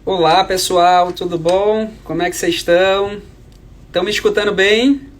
Olá pessoal, tudo bom? Como é que vocês estão? Estão me escutando bem?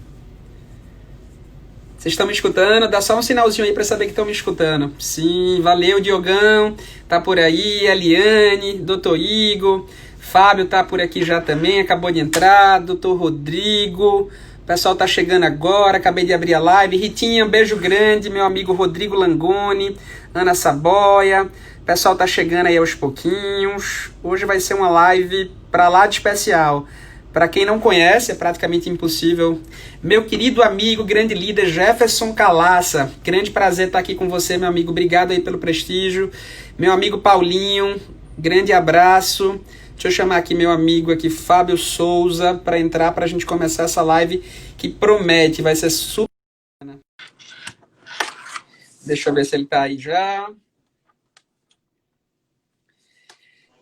Vocês estão me escutando? Dá só um sinalzinho aí para saber que estão me escutando. Sim, valeu Diogão, tá por aí, Eliane, Doutor Igor, Fábio tá por aqui já também, acabou de entrar, Doutor Rodrigo, o pessoal tá chegando agora, acabei de abrir a live. Ritinha, um beijo grande, meu amigo Rodrigo Langoni, Ana Saboia, o pessoal tá chegando aí aos pouquinhos. Hoje vai ser uma live pra lá de especial. Para quem não conhece, é praticamente impossível. Meu querido amigo, grande líder Jefferson Calaça, grande prazer estar aqui com você, meu amigo. Obrigado aí pelo prestígio. Meu amigo Paulinho, grande abraço. Deixa eu chamar aqui meu amigo aqui, Fábio Souza, para entrar, para a gente começar essa live que promete, vai ser super. Deixa eu ver se ele está aí já.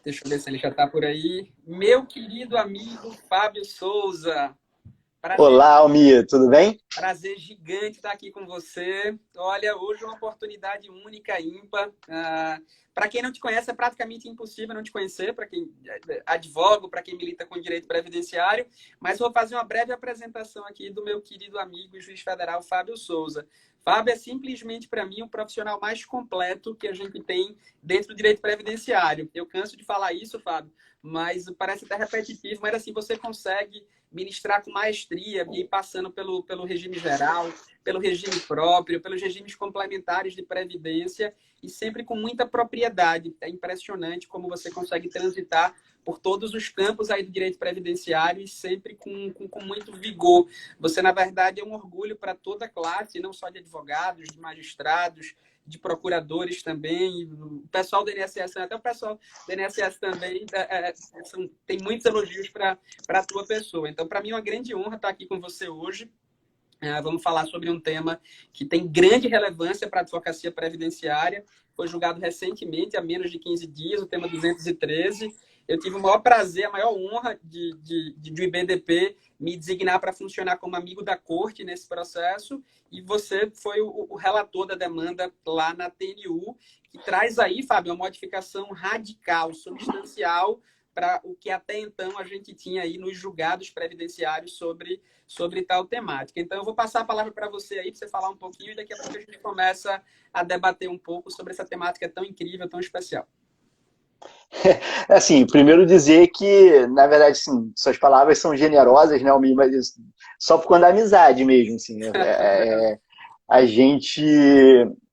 Deixa eu ver se ele já está por aí. Meu querido amigo Fábio Souza. Prazer. Olá, Almir, tudo bem? Prazer gigante estar aqui com você. Olha, hoje é uma oportunidade única, ímpar. Para quem não te conhece, é praticamente impossível não te conhecer, para quem advoga, para quem milita com direito previdenciário, mas vou fazer uma breve apresentação aqui do meu querido amigo e juiz federal Fábio Souza. Fábio é simplesmente, para mim, o profissional mais completo que a gente tem dentro do direito previdenciário. Eu canso de falar isso, Fábio, mas parece até repetitivo, mas assim, você consegue ministrar com maestria e ir passando pelo regime geral, pelo regime próprio, pelos regimes complementares de previdência e sempre com muita propriedade. É impressionante como você consegue transitar por todos os campos aí do direito previdenciário e sempre com muito vigor. Você, na verdade, é um orgulho para toda a classe, não só de advogados, de magistrados, de procuradores também, o pessoal do INSS, até o pessoal do INSS também tem muitos elogios para a tua pessoa. Então, para mim é uma grande honra estar aqui com você hoje. Vamos falar sobre um tema que tem grande relevância para a advocacia previdenciária. Foi julgado recentemente, há menos de 15 dias, o tema 213. Eu tive o maior prazer, a maior honra de o IBDP me designar para funcionar como amigo da corte nesse processo. E você foi o relator da demanda lá na TNU, que traz aí, Fábio, uma modificação radical, substancial, para o que até então a gente tinha aí nos julgados previdenciários sobre tal temática. Então, eu vou passar a palavra para você aí, para você falar um pouquinho, e daqui a pouco a gente começa a debater um pouco sobre essa temática tão incrível, tão especial. Assim, primeiro dizer que, na verdade, sim, suas palavras são generosas, né, Almir, mas só por conta da amizade mesmo, assim. A gente,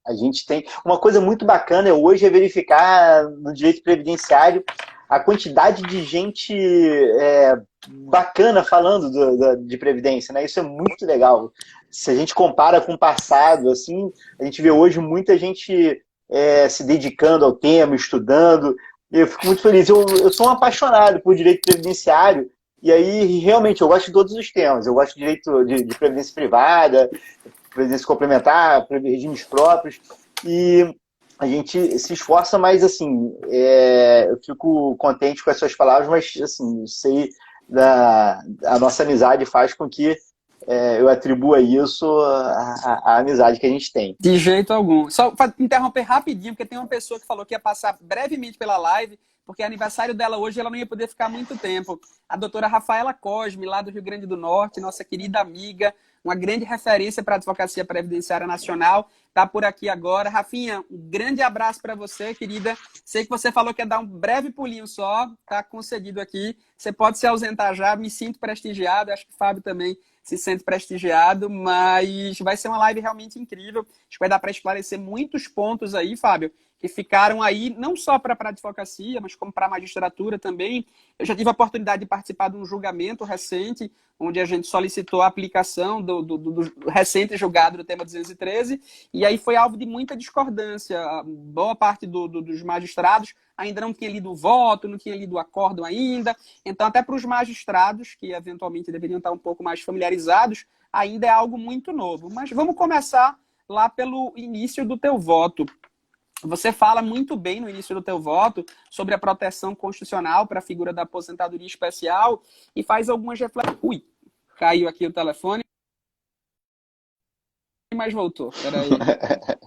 a gente tem... Uma coisa muito bacana hoje é verificar no direito previdenciário a quantidade de gente bacana falando de previdência, né? Isso é muito legal. Se a gente compara com o passado, assim, a gente vê hoje muita gente se dedicando ao tema, estudando. Eu fico muito feliz. Eu sou um apaixonado por direito previdenciário e aí, realmente, eu gosto de todos os temas. Eu gosto de direito de previdência privada, previdência complementar, regimes próprios. E a gente se esforça, mas assim, eu fico contente com as suas palavras, mas assim, eu sei a nossa amizade faz com que eu atribua isso à amizade que a gente tem. De jeito algum. Só para interromper rapidinho, porque tem uma pessoa que falou que ia passar brevemente pela live, porque é aniversário dela hoje, ela não ia poder ficar muito tempo. A doutora Rafaela Cosme, lá do Rio Grande do Norte, nossa querida amiga, uma grande referência para a advocacia previdenciária nacional, está por aqui agora. Rafinha, um grande abraço para você, querida. Sei que você falou que ia dar um breve pulinho só, está concedido aqui. Você pode se ausentar já, me sinto prestigiado, acho que o Fábio também se sente prestigiado, mas vai ser uma live realmente incrível. Acho que vai dar para esclarecer muitos pontos aí, Fábio, que ficaram aí não só para a advocacia, mas como para a magistratura também. Eu já tive a oportunidade de participar de um julgamento recente, onde a gente solicitou a aplicação do recente julgado do tema 213, e aí foi alvo de muita discordância. A boa parte dos magistrados ainda não tinha lido o voto, não tinha lido o acórdão ainda. Então, até para os magistrados, que eventualmente deveriam estar um pouco mais familiarizados, ainda é algo muito novo. Mas vamos começar lá pelo início do teu voto. Você fala muito bem no início do teu voto sobre a proteção constitucional para a figura da aposentadoria especial e faz algumas reflexões. Ui, caiu aqui o telefone. mas voltou. Peraí.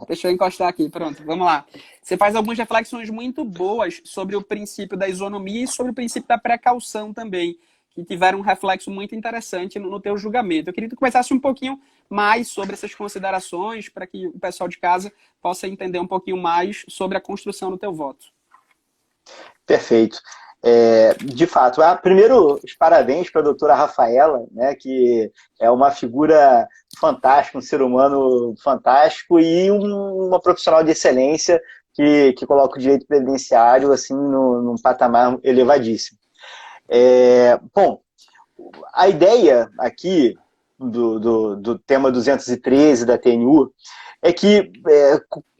Deixa eu encostar aqui. Pronto, vamos lá. Você faz algumas reflexões muito boas sobre o princípio da isonomia e sobre o princípio da precaução também, que tiveram um reflexo muito interessante no teu julgamento. Eu queria que tu conversasse um pouquinho mais sobre essas considerações, para que o pessoal de casa possa entender um pouquinho mais sobre a construção do teu voto. Perfeito. De fato, primeiro, os parabéns para a doutora Rafaela, né, que é uma figura fantástica, um ser humano fantástico e uma profissional de excelência que coloca o direito previdenciário assim, num patamar elevadíssimo. Bom, a ideia aqui do tema 213 da TNU é que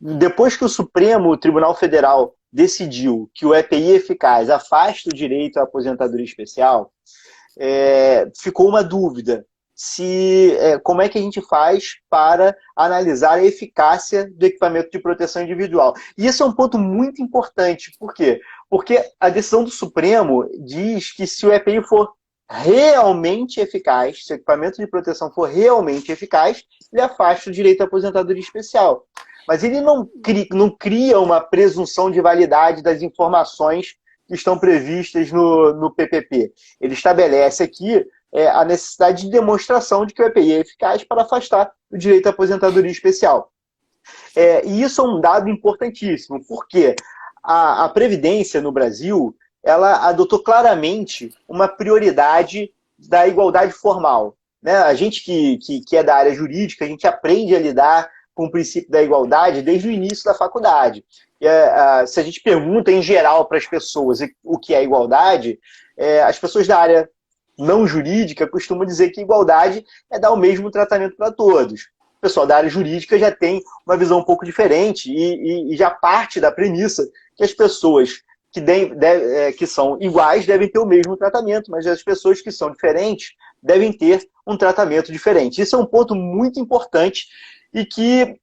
depois que o Supremo Tribunal Federal decidiu que o EPI eficaz afasta o direito à aposentadoria especial, ficou uma dúvida como é que a gente faz para analisar a eficácia do equipamento de proteção individual. E isso é um ponto muito importante. Por quê? Porque a decisão do Supremo diz que se o EPI for realmente eficaz, se o equipamento de proteção for realmente eficaz, ele afasta o direito à aposentadoria especial. Mas ele não cria uma presunção de validade das informações que estão previstas no PPP. Ele estabelece aqui a necessidade de demonstração de que o EPI é eficaz para afastar o direito à aposentadoria especial. E isso é um dado importantíssimo, porque a Previdência no Brasil, ela adotou claramente uma prioridade da igualdade formal, né? A gente que é da área jurídica, a gente aprende a lidar com o princípio da igualdade desde o início da faculdade. Se a gente pergunta em geral para as pessoas o que é igualdade, as pessoas da área não jurídica costumam dizer que igualdade é dar o mesmo tratamento para todos. O pessoal da área jurídica já tem uma visão um pouco diferente e já parte da premissa que as pessoas que são iguais devem ter o mesmo tratamento, mas as pessoas que são diferentes devem ter um tratamento diferente. Isso é um ponto muito importante e que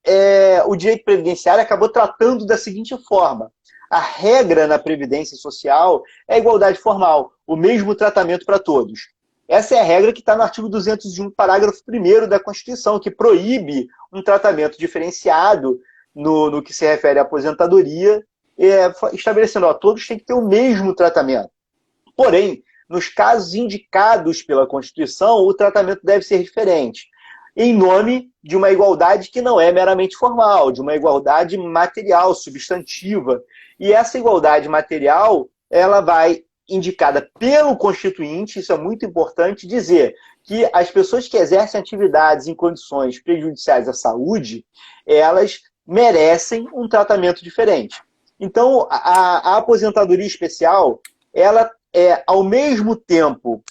o direito previdenciário acabou tratando da seguinte forma. A regra na Previdência Social é a igualdade formal, o mesmo tratamento para todos. Essa é a regra que está no artigo 201, parágrafo 1º da Constituição, que proíbe um tratamento diferenciado no que se refere à aposentadoria, estabelecendo, todos têm que ter o mesmo tratamento. Porém, nos casos indicados pela Constituição, o tratamento deve ser diferente, em nome de uma igualdade que não é meramente formal, de uma igualdade material, substantiva. E essa igualdade material, ela vai indicada pelo Constituinte, isso é muito importante dizer, que as pessoas que exercem atividades em condições prejudiciais à saúde, elas merecem um tratamento diferente. Então, a aposentadoria especial, ela ao mesmo tempo,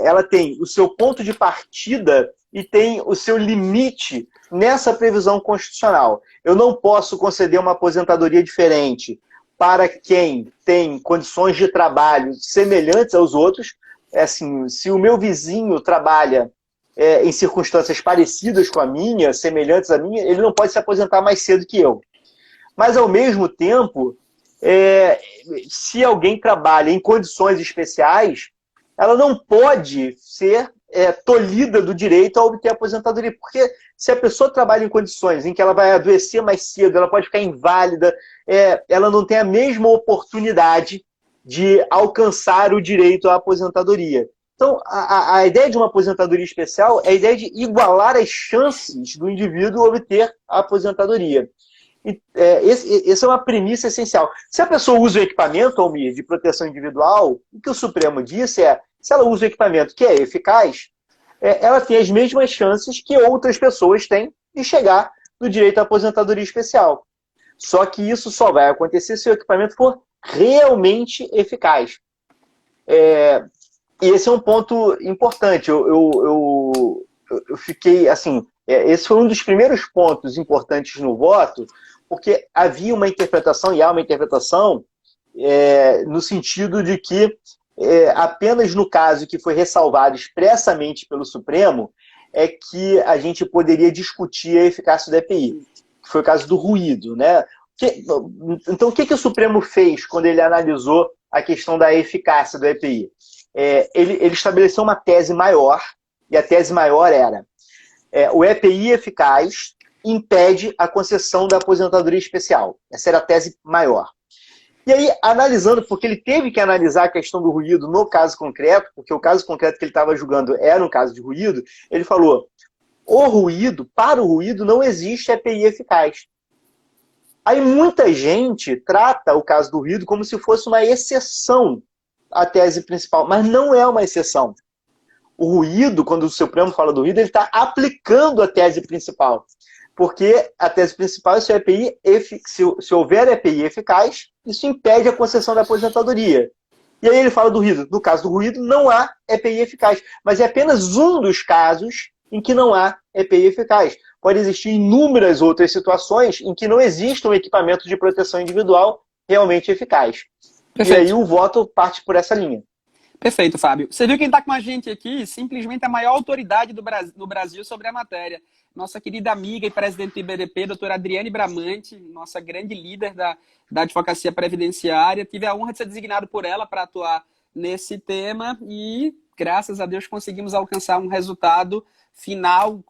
ela tem o seu ponto de partida e tem o seu limite nessa previsão constitucional. Eu não posso conceder uma aposentadoria diferente para quem tem condições de trabalho semelhantes aos outros. Assim, se o meu vizinho trabalha em circunstâncias parecidas com a minha, semelhantes à minha, ele não pode se aposentar mais cedo que eu. Mas, ao mesmo tempo, se alguém trabalha em condições especiais, ela não pode ser tolhida do direito a obter aposentadoria. Porque se a pessoa trabalha em condições em que ela vai adoecer mais cedo, ela pode ficar inválida, ela não tem a mesma oportunidade de alcançar o direito à aposentadoria. Então, a ideia de uma aposentadoria especial é a ideia de igualar as chances do indivíduo obter a aposentadoria. Essa é uma premissa essencial. Se a pessoa usa o equipamento, Almir, de proteção individual, o que o Supremo disse se ela usa o equipamento que é eficaz, ela tem as mesmas chances que outras pessoas têm de chegar no direito à aposentadoria especial. Só que isso só vai acontecer se o equipamento for realmente eficaz. E esse é um ponto importante. Eu fiquei, assim, esse foi um dos primeiros pontos importantes no voto, porque havia uma interpretação, e há uma interpretação, no sentido de que apenas no caso que foi ressalvado expressamente pelo Supremo é que a gente poderia discutir a eficácia do EPI, que foi o caso do ruído, né? Então, o que o Supremo fez quando ele analisou a questão da eficácia do EPI? Ele estabeleceu uma tese maior, e a tese maior era o EPI eficaz impede a concessão da aposentadoria especial. Essa era a tese maior. E aí, analisando, porque ele teve que analisar a questão do ruído no caso concreto, porque o caso concreto que ele estava julgando era um caso de ruído, ele falou, para o ruído não existe EPI eficaz. Aí muita gente trata o caso do ruído como se fosse uma exceção à tese principal, mas não é uma exceção. O ruído, quando o Supremo fala do ruído, ele está aplicando a tese principal. Porque a tese principal é se houver EPI eficaz, isso impede a concessão da aposentadoria. E aí ele fala do ruído. No caso do ruído, não há EPI eficaz. Mas é apenas um dos casos em que não há EPI eficaz. Pode existir inúmeras outras situações em que não existe um equipamento de proteção individual realmente eficaz. Perfeito. E aí o voto parte por essa linha. Perfeito, Fábio. Você viu quem está com a gente aqui? Simplesmente a maior autoridade do Brasil sobre a matéria. Nossa querida amiga e presidente do IBDP, doutora Adriane Bramante, nossa grande líder da advocacia previdenciária. Tive a honra de ser designado por ela para atuar nesse tema e, graças a Deus, conseguimos alcançar um resultado final,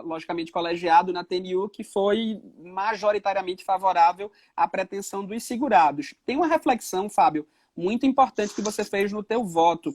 logicamente colegiado na TNU, que foi majoritariamente favorável à pretensão dos segurados. Tem uma reflexão, Fábio, muito importante que você fez no teu voto,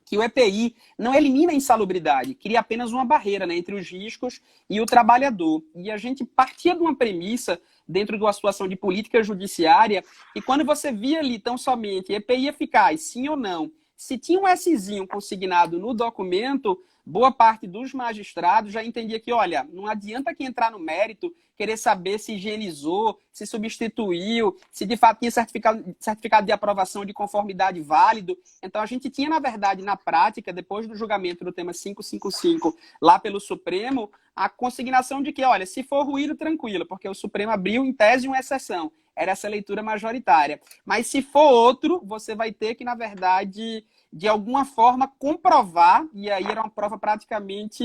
que o EPI não elimina a insalubridade, cria apenas uma barreira, né, entre os riscos e o trabalhador. E a gente partia de uma premissa, dentro de uma situação de política judiciária, e quando você via ali tão somente EPI eficaz, sim ou não, se tinha um Szinho consignado no documento, boa parte dos magistrados já entendia que, olha, não adianta que entrar no mérito, querer saber se higienizou, se substituiu, se de fato tinha certificado de aprovação de conformidade válido. Então a gente tinha, na verdade, na prática, depois do julgamento do tema 555 lá pelo Supremo, a consignação de que, olha, se for ruído, tranquilo, porque o Supremo abriu em tese uma exceção. Era essa leitura majoritária. Mas se for outro, você vai ter que, na verdade, de alguma forma, comprovar, e aí era uma prova praticamente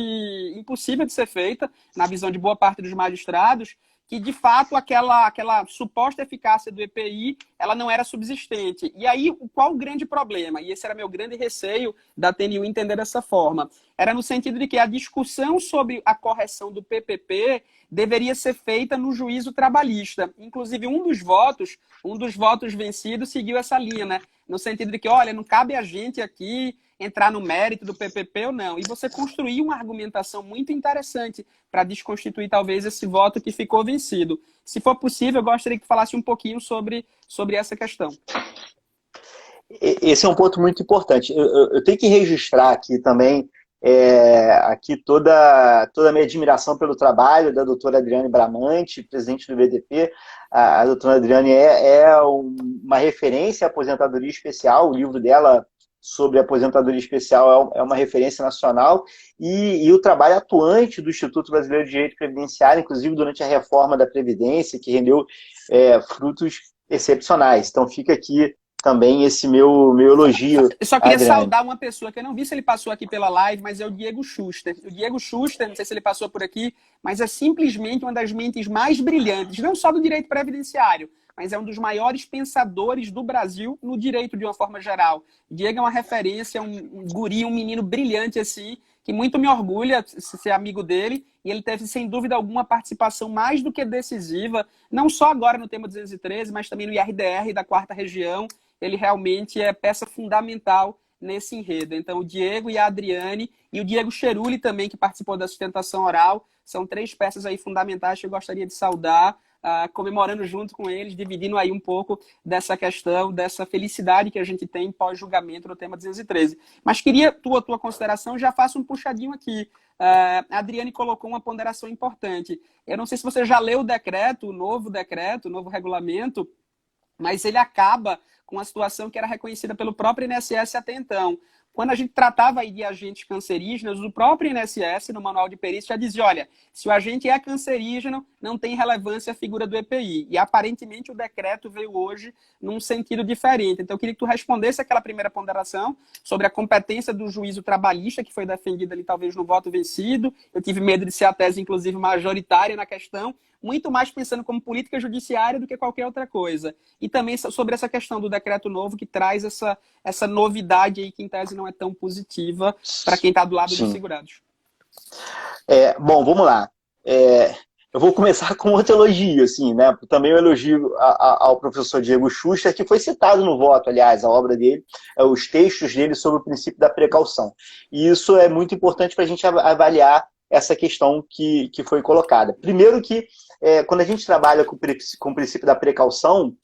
impossível de ser feita, na visão de boa parte dos magistrados, que, de fato, aquela suposta eficácia do EPI, ela não era subsistente. E aí, qual o grande problema? E esse era meu grande receio da TNU entender dessa forma. Era no sentido de que a discussão sobre a correção do PPP deveria ser feita no juízo trabalhista. Inclusive, um dos votos vencidos seguiu essa linha, né? No sentido de que, olha, não cabe a gente aqui entrar no mérito do PPP ou não. E você construiu uma argumentação muito interessante para desconstituir, talvez, esse voto que ficou vencido. Se for possível, eu gostaria que falasse um pouquinho sobre essa questão. Esse é um ponto muito importante. Eu tenho que registrar aqui também aqui toda a minha admiração pelo trabalho da doutora Adriane Bramante, presidente do IBDP. A doutora Adriane é uma referência à aposentadoria especial. O livro dela sobre aposentadoria especial é uma referência nacional, e o trabalho atuante do Instituto Brasileiro de Direito Previdenciário, inclusive durante a reforma da Previdência, que rendeu frutos excepcionais. Então fica aqui também esse meu elogio. Eu só queria saudar uma pessoa que eu não vi se ele passou aqui pela live, mas é o Diego Schuster. O Diego Schuster, não sei se ele passou por aqui, mas é simplesmente uma das mentes mais brilhantes, não só do direito previdenciário, mas é um dos maiores pensadores do Brasil no direito de uma forma geral. O Diego é uma referência, um guri, um menino brilhante assim, que muito me orgulha ser amigo dele, e ele teve, sem dúvida alguma, participação mais do que decisiva, não só agora no tema 213, mas também no IRDR da 4ª Região. Ele realmente é peça fundamental nesse enredo. Então, o Diego e a Adriane, e o Diego Cheruli também, que participou da sustentação oral, são 3 peças aí fundamentais que eu gostaria de saudar, comemorando junto com eles, dividindo aí um pouco dessa questão, dessa felicidade que a gente tem pós-julgamento no tema 213. Mas queria tua consideração, já faço um puxadinho aqui. A Adriane colocou uma ponderação importante. Eu não sei se você já leu o decreto, o novo regulamento, mas ele acaba com a situação que era reconhecida pelo próprio INSS até então. Quando a gente tratava aí de agentes cancerígenos, o próprio INSS, no manual de perícia, já dizia, olha, se o agente é cancerígeno, não tem relevância a figura do EPI. E, aparentemente, o decreto veio hoje num sentido diferente. Então, eu queria que tu respondesse aquela primeira ponderação sobre a competência do juízo trabalhista, que foi defendida ali, talvez, no voto vencido. Eu tive medo de ser a tese, inclusive, majoritária na questão, muito mais pensando como política judiciária do que qualquer outra coisa. E também sobre essa questão do decreto novo, que traz essa novidade aí que, em tese, não é tão positiva para quem está do lado dos segurados. Bom, vamos lá. Eu vou começar com outro elogio, assim, né? Também um elogio ao professor Diego Schuster, que foi citado no voto, aliás, a obra dele, os textos dele sobre o princípio da precaução. E isso é muito importante para a gente avaliar essa questão que foi colocada. Primeiro que, quando a gente trabalha com o princípio da precaução,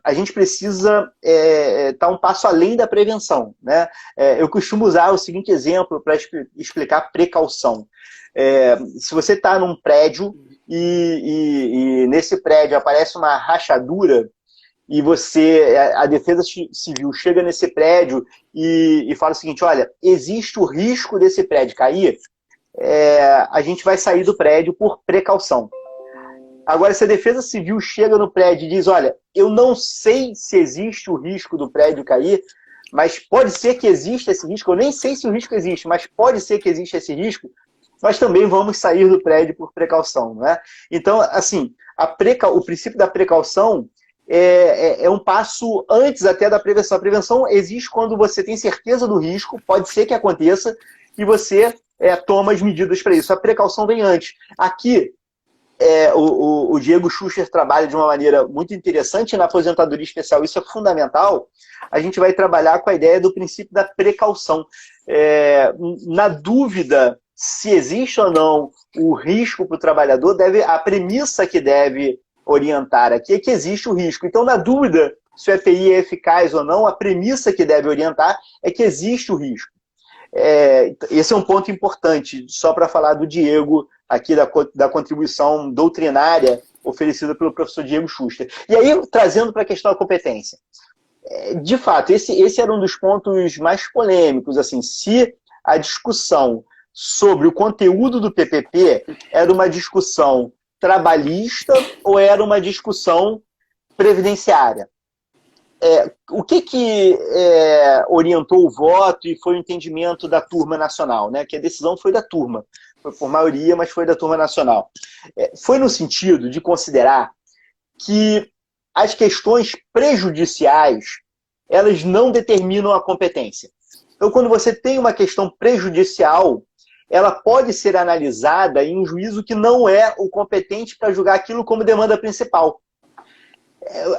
a gente precisa estar um passo além da prevenção, né? Eu costumo usar o seguinte exemplo para explicar precaução. Se você está num prédio e nesse prédio aparece uma rachadura e a Defesa Civil chega nesse prédio e fala o seguinte, olha, existe o risco desse prédio cair, a gente vai sair do prédio por precaução. Agora, se a Defesa Civil chega no prédio e diz, olha, eu não sei se existe o risco do prédio cair, mas pode ser que exista esse risco, eu nem sei se o risco existe, mas pode ser que exista esse risco, nós também vamos sair do prédio por precaução, não é? Então, assim, o princípio da precaução é um passo antes até da prevenção. A prevenção existe quando você tem certeza do risco, pode ser que aconteça, e você toma as medidas para isso. A precaução vem antes. Aqui, o Diego Schuster trabalha de uma maneira muito interessante na aposentadoria especial, isso é fundamental. A gente vai trabalhar com a ideia do princípio da precaução. Na dúvida se existe ou não o risco para o trabalhador, a premissa que deve orientar aqui é que existe o risco. Então, na dúvida se o EPI é eficaz ou não, a premissa que deve orientar é que existe o risco. Esse é um ponto importante, só para falar do Diego, aqui da contribuição doutrinária oferecida pelo professor Diego Schuster. E aí, trazendo para a questão da competência. De fato, esse era um dos pontos mais polêmicos. Assim, se a discussão sobre o conteúdo do PPP era uma discussão trabalhista ou era uma discussão previdenciária. O que orientou o voto e foi o entendimento da turma nacional, né? Que a decisão foi da turma, foi por maioria, mas foi da turma nacional. Foi no sentido de considerar que as questões prejudiciais, elas não determinam a competência. Então, quando você tem uma questão prejudicial, ela pode ser analisada em um juízo que não é o competente para julgar aquilo como demanda principal.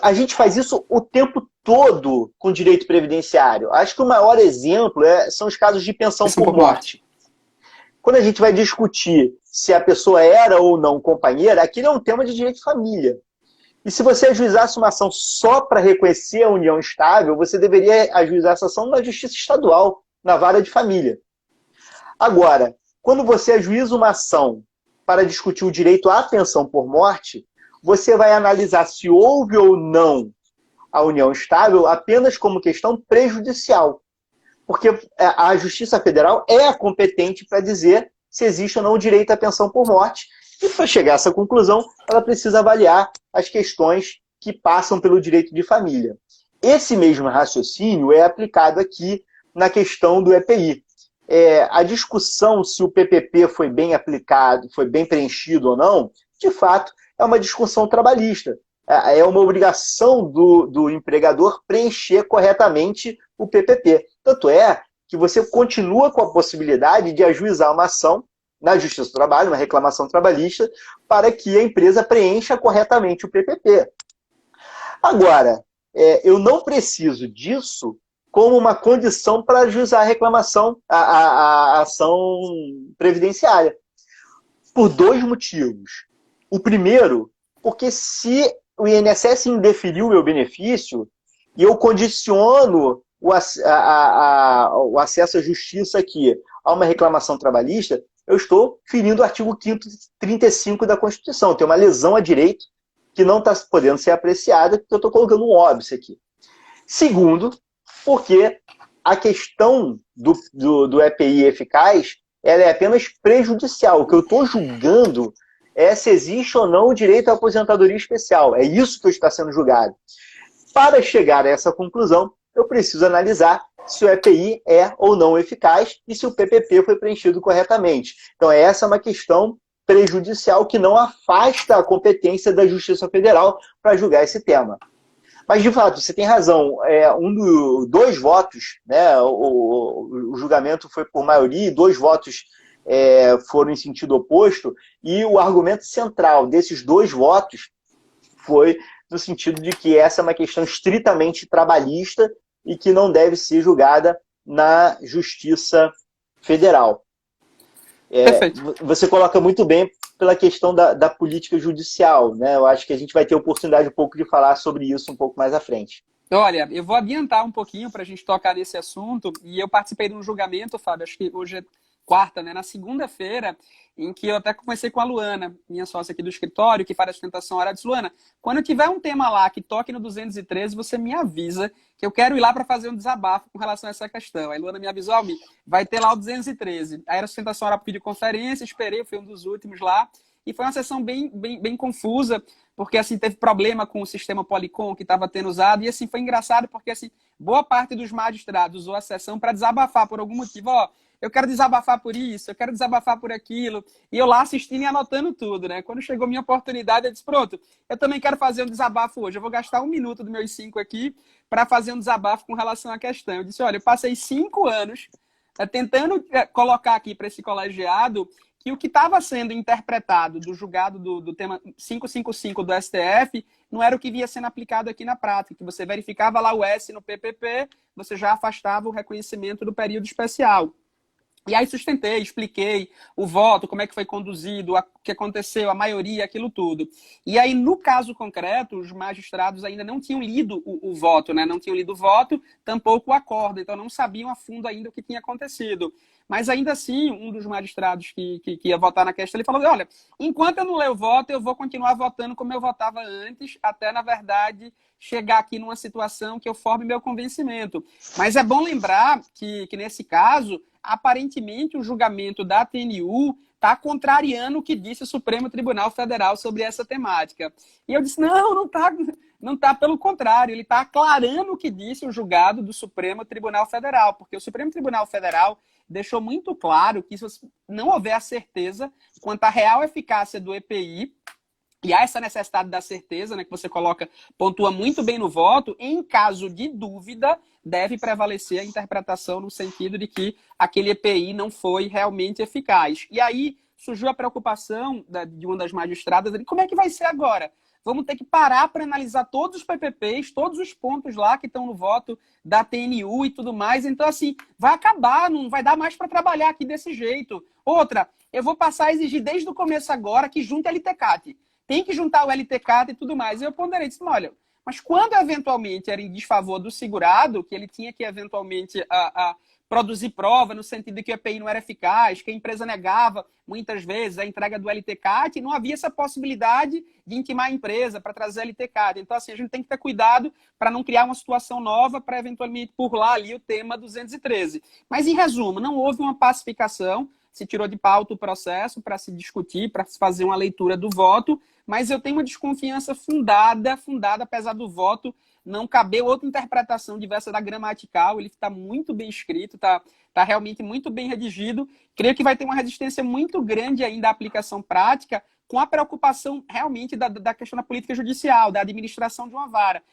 A gente faz isso o tempo todo com direito previdenciário. Acho que o maior exemplo são os casos de pensão por morte. Quando a gente vai discutir se a pessoa era ou não companheira, aquilo é um tema de direito de família. E se você ajuizasse uma ação só para reconhecer a união estável, você deveria ajuizar essa ação na justiça estadual, na vara de família. Agora, quando você ajuiza uma ação para discutir o direito à pensão por morte, você vai analisar se houve ou não a união estável apenas como questão prejudicial. Porque a Justiça Federal é competente para dizer se existe ou não o direito à pensão por morte. E para chegar a essa conclusão, ela precisa avaliar as questões que passam pelo direito de família. Esse mesmo raciocínio é aplicado aqui na questão do EPI. A discussão se o PPP foi bem aplicado, foi bem preenchido ou não, de fato, é uma discussão trabalhista. É uma obrigação do empregador preencher corretamente o PPP. Tanto é que você continua com a possibilidade de ajuizar uma ação na Justiça do Trabalho, uma reclamação trabalhista, para que a empresa preencha corretamente o PPP. Agora, eu não preciso disso como uma condição para ajuizar a reclamação, a ação previdenciária. Por dois motivos. O primeiro, porque se o INSS indeferiu o meu benefício e eu condiciono o acesso à justiça aqui a uma reclamação trabalhista, eu estou ferindo o artigo 5º 35 da Constituição. Tem uma lesão a direito que não está podendo ser apreciada, porque eu estou colocando um óbice aqui. Segundo, porque a questão do EPI eficaz, ela é apenas prejudicial. O que eu estou julgando é se existe ou não o direito à aposentadoria especial. É isso que está sendo julgado. Para chegar a essa conclusão, eu preciso analisar se o EPI é ou não eficaz e se o PPP foi preenchido corretamente. Então, essa é uma questão prejudicial que não afasta a competência da Justiça Federal para julgar esse tema. Mas, de fato, você tem razão. Dois votos, né, o julgamento foi por maioria, e 2 votos foram em sentido oposto, e o argumento central desses 2 votos foi no sentido de que essa é uma questão estritamente trabalhista e que não deve ser julgada na Justiça Federal. Perfeito. Você coloca muito bem pela questão da política judicial, né? Eu acho que a gente vai ter oportunidade um pouco de falar sobre isso um pouco mais à frente. Olha, eu vou adiantar um pouquinho para a gente tocar nesse assunto, e eu participei de um julgamento, Fábio, acho que hoje é quarta, né? Na segunda-feira, em que eu até conversei com a Luana, minha sócia aqui do escritório, que faz a sustentação oral. Disse: Luana, quando tiver um tema lá que toque no 213, você me avisa, que eu quero ir lá para fazer um desabafo com relação a essa questão. Aí Luana me avisou: Almi, vai ter lá o 213. Aí era a sustentação oral por videoconferência, esperei, fui um dos últimos lá, e foi uma sessão bem confusa, porque assim teve problema com o sistema Policom que estava tendo usado, e assim foi engraçado porque assim boa parte dos magistrados usou a sessão para desabafar por algum motivo. Ó, eu quero desabafar por isso, eu quero desabafar por aquilo, e eu lá assistindo e anotando tudo, né? Quando chegou minha oportunidade, eu disse: pronto, eu também quero fazer um desabafo hoje, eu vou gastar 1 minuto dos meus 5 aqui para fazer um desabafo com relação à questão. Eu disse: olha, eu passei 5 anos tentando colocar aqui para esse colegiado que o que estava sendo interpretado do julgado do tema 555 do STF não era o que via sendo aplicado aqui na prática, que você verificava lá o S no PPP, você já afastava o reconhecimento do período especial. E aí sustentei, expliquei o voto, como é que foi conduzido, o que aconteceu, a maioria, aquilo tudo. E aí, no caso concreto, os magistrados ainda não tinham lido o voto, né? Não tinham lido o voto, tampouco o acordo, então não sabiam a fundo ainda o que tinha acontecido. Mas ainda assim, um dos magistrados que ia votar na questão, ele falou: olha, enquanto eu não ler o voto, eu vou continuar votando como eu votava antes, até, na verdade, chegar aqui numa situação que eu forme meu convencimento. Mas é bom lembrar que nesse caso, aparentemente, o julgamento da TNU está contrariando o que disse o Supremo Tribunal Federal sobre essa temática. E eu disse: não está, pelo contrário, ele está aclarando o que disse o julgado do Supremo Tribunal Federal, porque o Supremo Tribunal Federal deixou muito claro que, se não houver a certeza quanto à real eficácia do EPI, e há essa necessidade da certeza, né, que você pontua muito bem no voto, em caso de dúvida, deve prevalecer a interpretação no sentido de que aquele EPI não foi realmente eficaz. E aí surgiu a preocupação de uma das magistradas, de como é que vai ser agora? Vamos ter que parar para analisar todos os PPPs, todos os pontos lá que estão no voto da TNU e tudo mais. Então, assim, vai acabar, não vai dar mais para trabalhar aqui desse jeito. Outra, eu vou passar a exigir desde o começo agora que junte a LTCAT. Tem que juntar o LTCAT e tudo mais. Eu ponderei, disse: olha, mas quando eventualmente era em desfavor do segurado, que ele tinha que eventualmente produzir prova no sentido de que o EPI não era eficaz, que a empresa negava muitas vezes a entrega do LTCAT, não havia essa possibilidade de intimar a empresa para trazer LTCAT. Então, assim, a gente tem que ter cuidado para não criar uma situação nova para eventualmente burlar ali o tema 213. Mas, em resumo, não houve uma pacificação, se tirou de pauta o processo para se discutir, para se fazer uma leitura do voto, mas eu tenho uma desconfiança fundada, apesar do voto não caber outra interpretação diversa da gramatical. Ele está muito bem escrito, está realmente muito bem redigido. Creio que vai ter uma resistência muito grande ainda à aplicação prática, com a preocupação realmente da questão da política judicial, da administração de uma vara.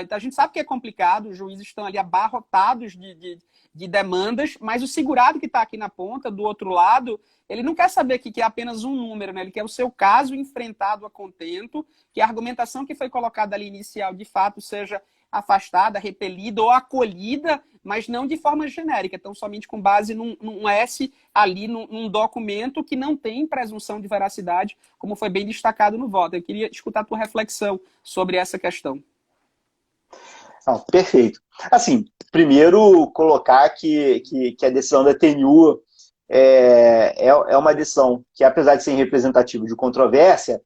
Então a gente sabe que é complicado, os juízes estão ali abarrotados de demandas, mas o segurado que está aqui na ponta, do outro lado, ele não quer saber que é apenas um número, né? Ele quer o seu caso enfrentado a contento, que a argumentação que foi colocada ali inicial, de fato, seja afastada, repelida ou acolhida, mas não de forma genérica, então somente com base num S ali, num documento que não tem presunção de veracidade, como foi bem destacado no voto. Eu queria escutar a tua reflexão sobre essa questão. Perfeito. Assim, primeiro colocar que a decisão da TNU é uma decisão que, apesar de ser representativa de controvérsia,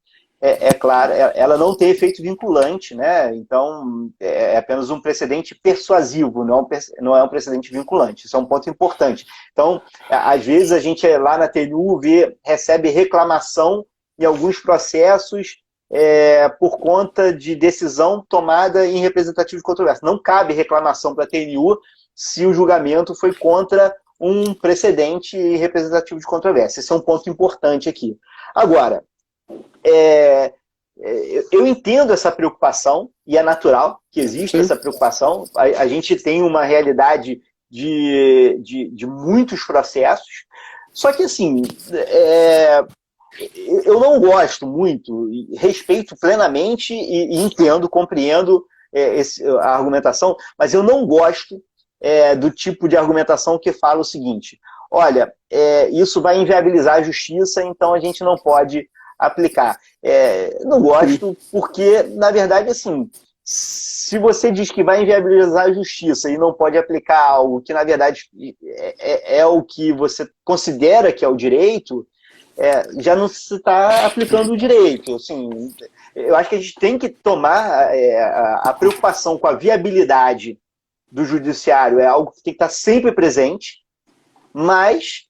claro, ela não tem efeito vinculante, né? Então, é apenas um precedente persuasivo, não é um precedente vinculante. Isso é um ponto importante. Então, às vezes a gente lá na TNU recebe reclamação em alguns processos por conta de decisão tomada em representativo de controvérsia. Não cabe reclamação para a TNU se o julgamento foi contra um precedente representativo de controvérsia. Esse é um ponto importante aqui. Agora, eu entendo essa preocupação, e é natural que exista essa preocupação. A gente tem uma realidade de muitos processos, Só que, assim, eu não gosto muito, respeito plenamente e entendo, compreendo a argumentação, mas eu não gosto do tipo de argumentação que fala o seguinte: olha, isso vai inviabilizar a justiça, então a gente não pode aplicar. Não gosto porque, na verdade, assim, se você diz que vai inviabilizar a justiça e não pode aplicar algo que, na verdade, é o que você considera que é o direito, já não se está aplicando o direito. Assim, eu acho que a gente tem que tomar a preocupação com a viabilidade do judiciário, é algo que tem que estar sempre presente, mas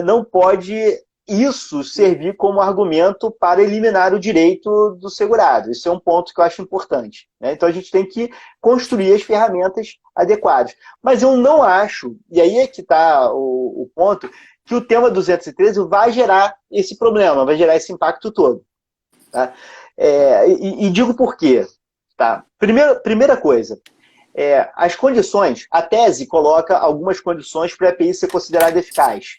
não pode isso servir como argumento para eliminar o direito do segurado. Isso é um ponto que eu acho importante, né? Então a gente tem que construir as ferramentas adequadas. Mas eu não acho, e aí é que está o ponto, que o tema 213 vai gerar esse problema, vai gerar esse impacto todo. Tá? E digo por quê. Tá? Primeira coisa, as condições, a tese coloca algumas condições para a EPI ser considerada eficaz.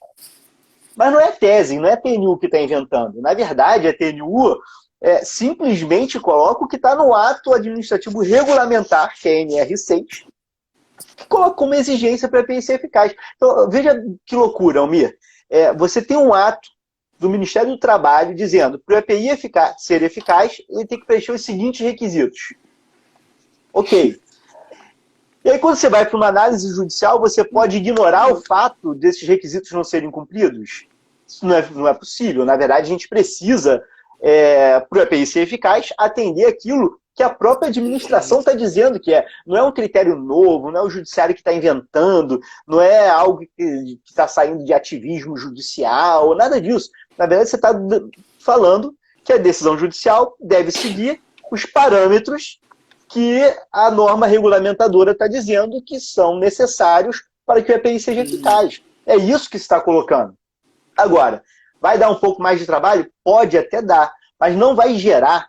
Mas não é tese, não é a TNU que está inventando. Na verdade, a TNU simplesmente coloca o que está no ato administrativo regulamentar, que é a NR6, que coloca como exigência para a EPI ser eficaz. Então, veja que loucura, Almir. Você tem um ato do Ministério do Trabalho dizendo que para o EPI ser eficaz, ele tem que preencher os seguintes requisitos. Ok. E aí, quando você vai para uma análise judicial, você pode ignorar o fato desses requisitos não serem cumpridos? Isso não é possível. Na verdade, a gente precisa, para o EPI ser eficaz, atender aquilo que a própria administração está dizendo que é. Não é um critério novo, não é o judiciário que está inventando, não é algo que está saindo de ativismo judicial, nada disso. Na verdade, você está falando que a decisão judicial deve seguir os parâmetros que a norma regulamentadora está dizendo que são necessários para que o EPI seja eficaz. É isso que se está colocando. Agora, vai dar um pouco mais de trabalho? Pode até dar, mas não vai gerar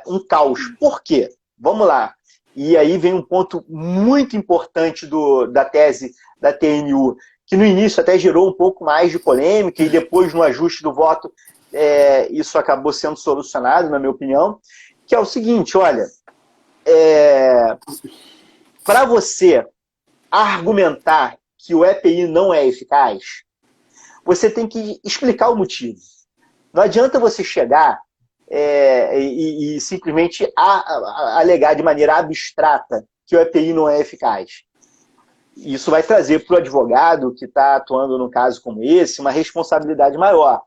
um caos. Por quê? Vamos lá. E aí vem um ponto muito importante da tese da TNU, que no início até gerou um pouco mais de polêmica e depois no ajuste do voto isso acabou sendo solucionado, na minha opinião, que é o seguinte, olha, para você argumentar que o EPI não é eficaz, você tem que explicar o motivo. Não adianta você chegar e simplesmente alegar de maneira abstrata que o EPI não é eficaz. Isso vai trazer para o advogado que está atuando num caso como esse uma responsabilidade maior,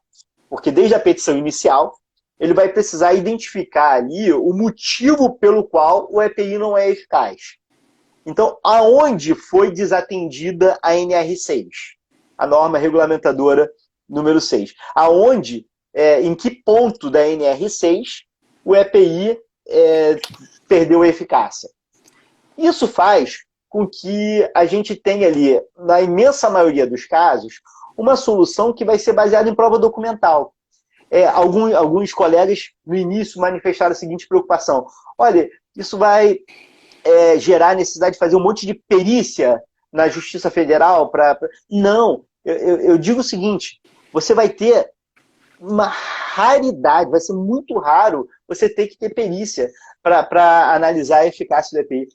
porque desde a petição inicial ele vai precisar identificar ali o motivo pelo qual o EPI não é eficaz. Então, aonde foi desatendida a NR6? A norma regulamentadora número 6. Aonde, em que ponto da NR6 o EPI perdeu a eficácia? Isso faz com que a gente tenha ali, na imensa maioria dos casos, uma solução que vai ser baseada em prova documental. Alguns colegas no início manifestaram a seguinte preocupação: olha, isso vai gerar necessidade de fazer um monte de perícia na Justiça Federal para... Não, eu digo o seguinte: você vai ter uma raridade, vai ser muito raro você ter que ter perícia para analisar a eficácia do EPI.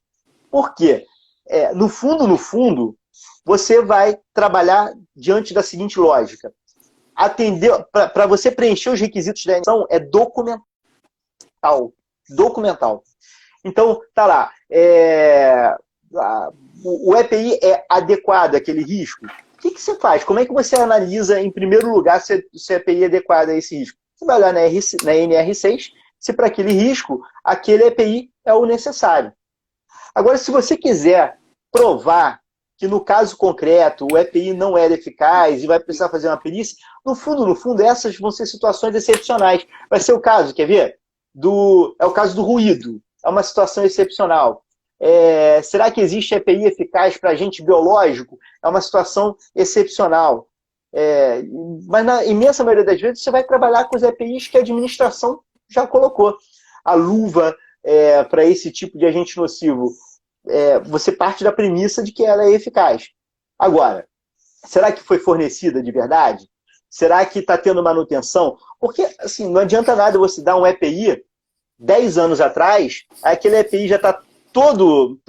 Por quê? No fundo, você vai trabalhar diante da seguinte lógica: para você preencher os requisitos da emissão é documental. Então, tá lá. O EPI é adequado àquele risco? O que você faz? Como é que você analisa, em primeiro lugar, se o EPI é adequado a esse risco? Você vai olhar na NR6, se para aquele risco, aquele EPI é o necessário. Agora, se você quiser provar que no caso concreto o EPI não era eficaz e vai precisar fazer uma perícia, no fundo, essas vão ser situações excepcionais. Vai ser o caso, quer ver? É o caso do ruído. É uma situação excepcional. Será que existe EPI eficaz para agente biológico? É uma situação excepcional. Mas na imensa maioria das vezes você vai trabalhar com os EPIs que a administração já colocou. A luva para esse tipo de agente nocivo, você parte da premissa de que ela é eficaz. Agora, será que foi fornecida de verdade? Será que está tendo manutenção? Porque, assim, não adianta nada você dar um EPI 10 anos atrás, aquele EPI já está todo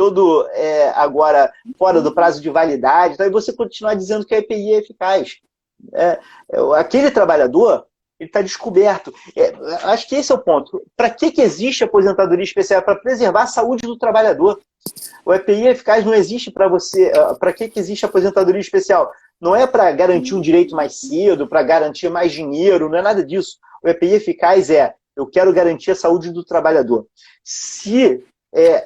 agora fora do prazo de validade, então, e você continuar dizendo que a EPI é eficaz. Aquele trabalhador, ele está descoberto. Acho que esse é o ponto. Para que existe aposentadoria especial? Para preservar a saúde do trabalhador. O EPI eficaz não existe para você. Para que existe aposentadoria especial? Não é para garantir um direito mais cedo, para garantir mais dinheiro, não é nada disso. O EPI eficaz eu quero garantir a saúde do trabalhador. Se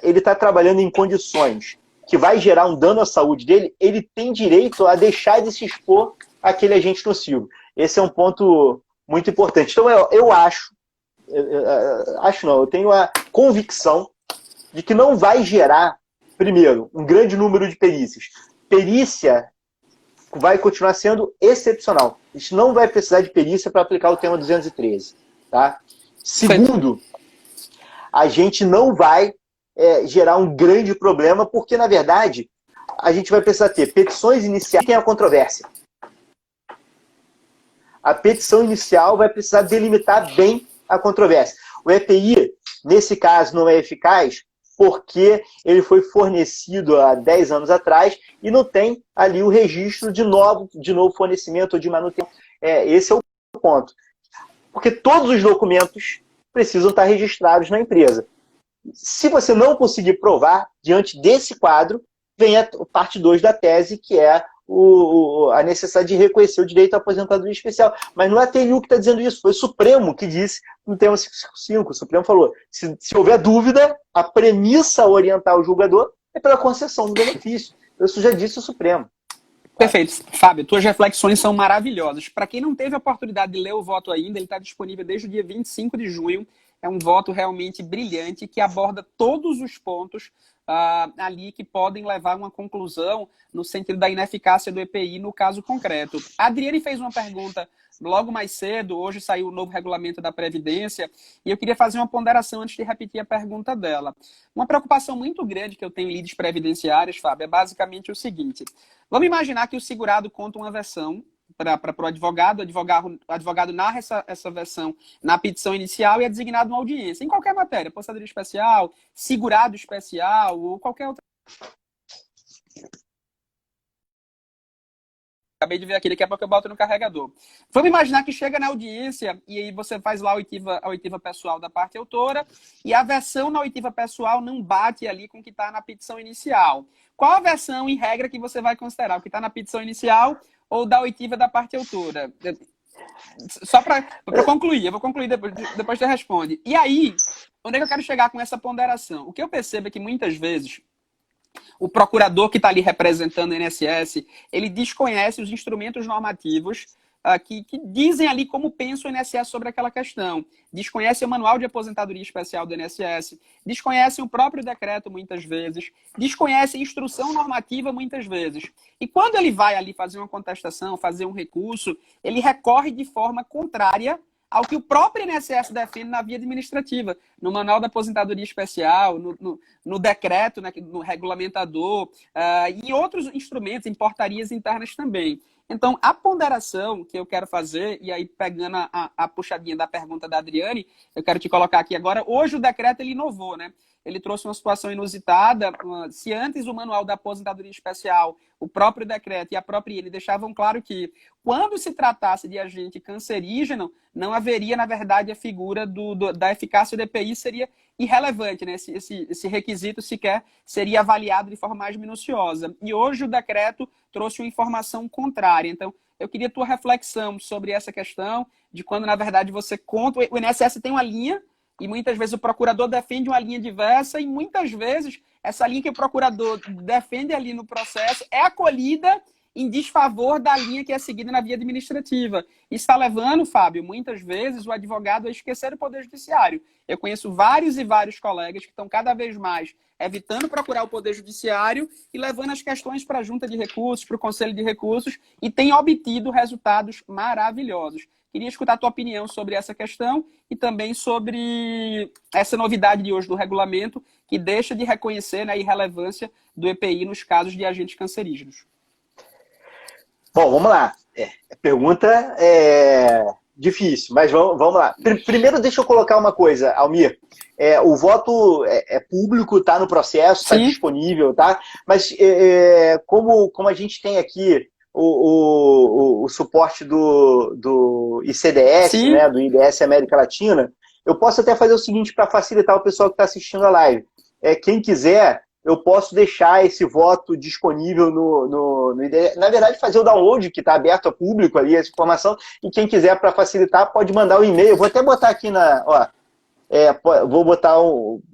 ele está trabalhando em condições que vai gerar um dano à saúde dele, ele tem direito a deixar de se expor àquele agente nocivo. Esse é um ponto muito importante. Então, eu tenho a convicção de que não vai gerar, primeiro, um grande número de perícias. Perícia vai continuar sendo excepcional. A gente não vai precisar de perícia para aplicar o tema 213. Tá? Segundo, a gente não vai gerar um grande problema, porque, na verdade, a gente vai precisar ter petições iniciais e tem a controvérsia. A petição inicial vai precisar delimitar bem a controvérsia. O EPI, nesse caso, não é eficaz porque ele foi fornecido há 10 anos atrás e não tem ali o registro de novo fornecimento ou de manutenção. Esse é o ponto. Porque todos os documentos precisam estar registrados na empresa. Se você não conseguir provar, diante desse quadro, vem a parte 2 da tese, que é a necessidade de reconhecer o direito à aposentadoria especial. Mas não é a TNU que está dizendo isso, foi o Supremo que disse no tema 555. O Supremo falou, se houver dúvida, a premissa a orientar o julgador é pela concessão do benefício. Isso já disse o Supremo. Perfeito. Fábio, tuas reflexões são maravilhosas. Para quem não teve a oportunidade de ler o voto ainda, ele está disponível desde o dia 25 de junho. É um voto realmente brilhante que aborda todos os pontos ali que podem levar a uma conclusão no sentido da ineficácia do EPI no caso concreto. A Adriane fez uma pergunta logo mais cedo, hoje saiu o novo regulamento da Previdência, e eu queria fazer uma ponderação antes de repetir a pergunta dela. Uma preocupação muito grande que eu tenho em lides previdenciárias, Fábio, é basicamente o seguinte. Vamos imaginar que o segurado conta uma versão para o advogado, o advogado narra essa versão na petição inicial e é designado uma audiência, em qualquer matéria, aposentadoria especial, segurado especial ou qualquer outra. Acabei de ver aqui, daqui a pouco eu boto no carregador. Vamos imaginar que chega na audiência e aí você faz lá a oitiva pessoal da parte autora e a versão na oitiva pessoal não bate ali com o que está na petição inicial. Qual a versão, em regra, que você vai considerar? O que está na petição inicial ou da oitiva da parte autora? Só para concluir, eu vou concluir depois você responde. E aí, onde é que eu quero chegar com essa ponderação? O que eu percebo é que muitas vezes o procurador que está ali representando o INSS, ele desconhece os instrumentos normativos que dizem ali como pensa o INSS sobre aquela questão. Desconhece o manual de aposentadoria especial do INSS, desconhece o próprio decreto muitas vezes, desconhece a instrução normativa muitas vezes. E quando ele vai ali fazer uma contestação, fazer um recurso, ele recorre de forma contrária ao que o próprio INSS defende na via administrativa, no Manual da Aposentadoria Especial, no decreto, né, no regulamentador, e outros instrumentos, em portarias internas também. Então, a ponderação que eu quero fazer, e aí pegando a puxadinha da pergunta da Adriane, eu quero te colocar aqui agora, hoje o decreto ele inovou, né? Ele trouxe uma situação inusitada. Se antes o Manual da Aposentadoria Especial, o próprio decreto e a própria INE deixavam claro que, quando se tratasse de agente cancerígeno, não haveria, na verdade, a figura da eficácia do EPI seria irrelevante, né? Esse requisito sequer seria avaliado de forma mais minuciosa. E hoje o decreto trouxe uma informação contrária. Então, eu queria a tua reflexão sobre essa questão de quando, na verdade, você conta... O INSS tem uma linha e muitas vezes o procurador defende uma linha diversa e muitas vezes essa linha que o procurador defende ali no processo é acolhida em desfavor da linha que é seguida na via administrativa. Isso está levando, Fábio, muitas vezes o advogado a esquecer o Poder Judiciário. Eu conheço vários e vários colegas que estão cada vez mais evitando procurar o Poder Judiciário e levando as questões para a Junta de Recursos, para o Conselho de Recursos e têm obtido resultados maravilhosos. Queria escutar a tua opinião sobre essa questão e também sobre essa novidade de hoje do regulamento que deixa de reconhecer, né, a irrelevância do EPI nos casos de agentes cancerígenos. Bom, vamos lá. A pergunta é difícil, mas vamos lá. Primeiro, deixa eu colocar uma coisa, Almir. O voto é público, está no processo, está disponível, tá? Mas como a gente tem aqui o suporte do ICDS, né, do IDS América Latina, eu posso até fazer o seguinte para facilitar o pessoal que está assistindo a live. Quem quiser, eu posso deixar esse voto disponível no IDS. Na verdade, fazer o download, que está aberto ao público ali, essa informação, e quem quiser, para facilitar, pode mandar o e-mail. Eu vou até botar aqui na... Ó, vou botar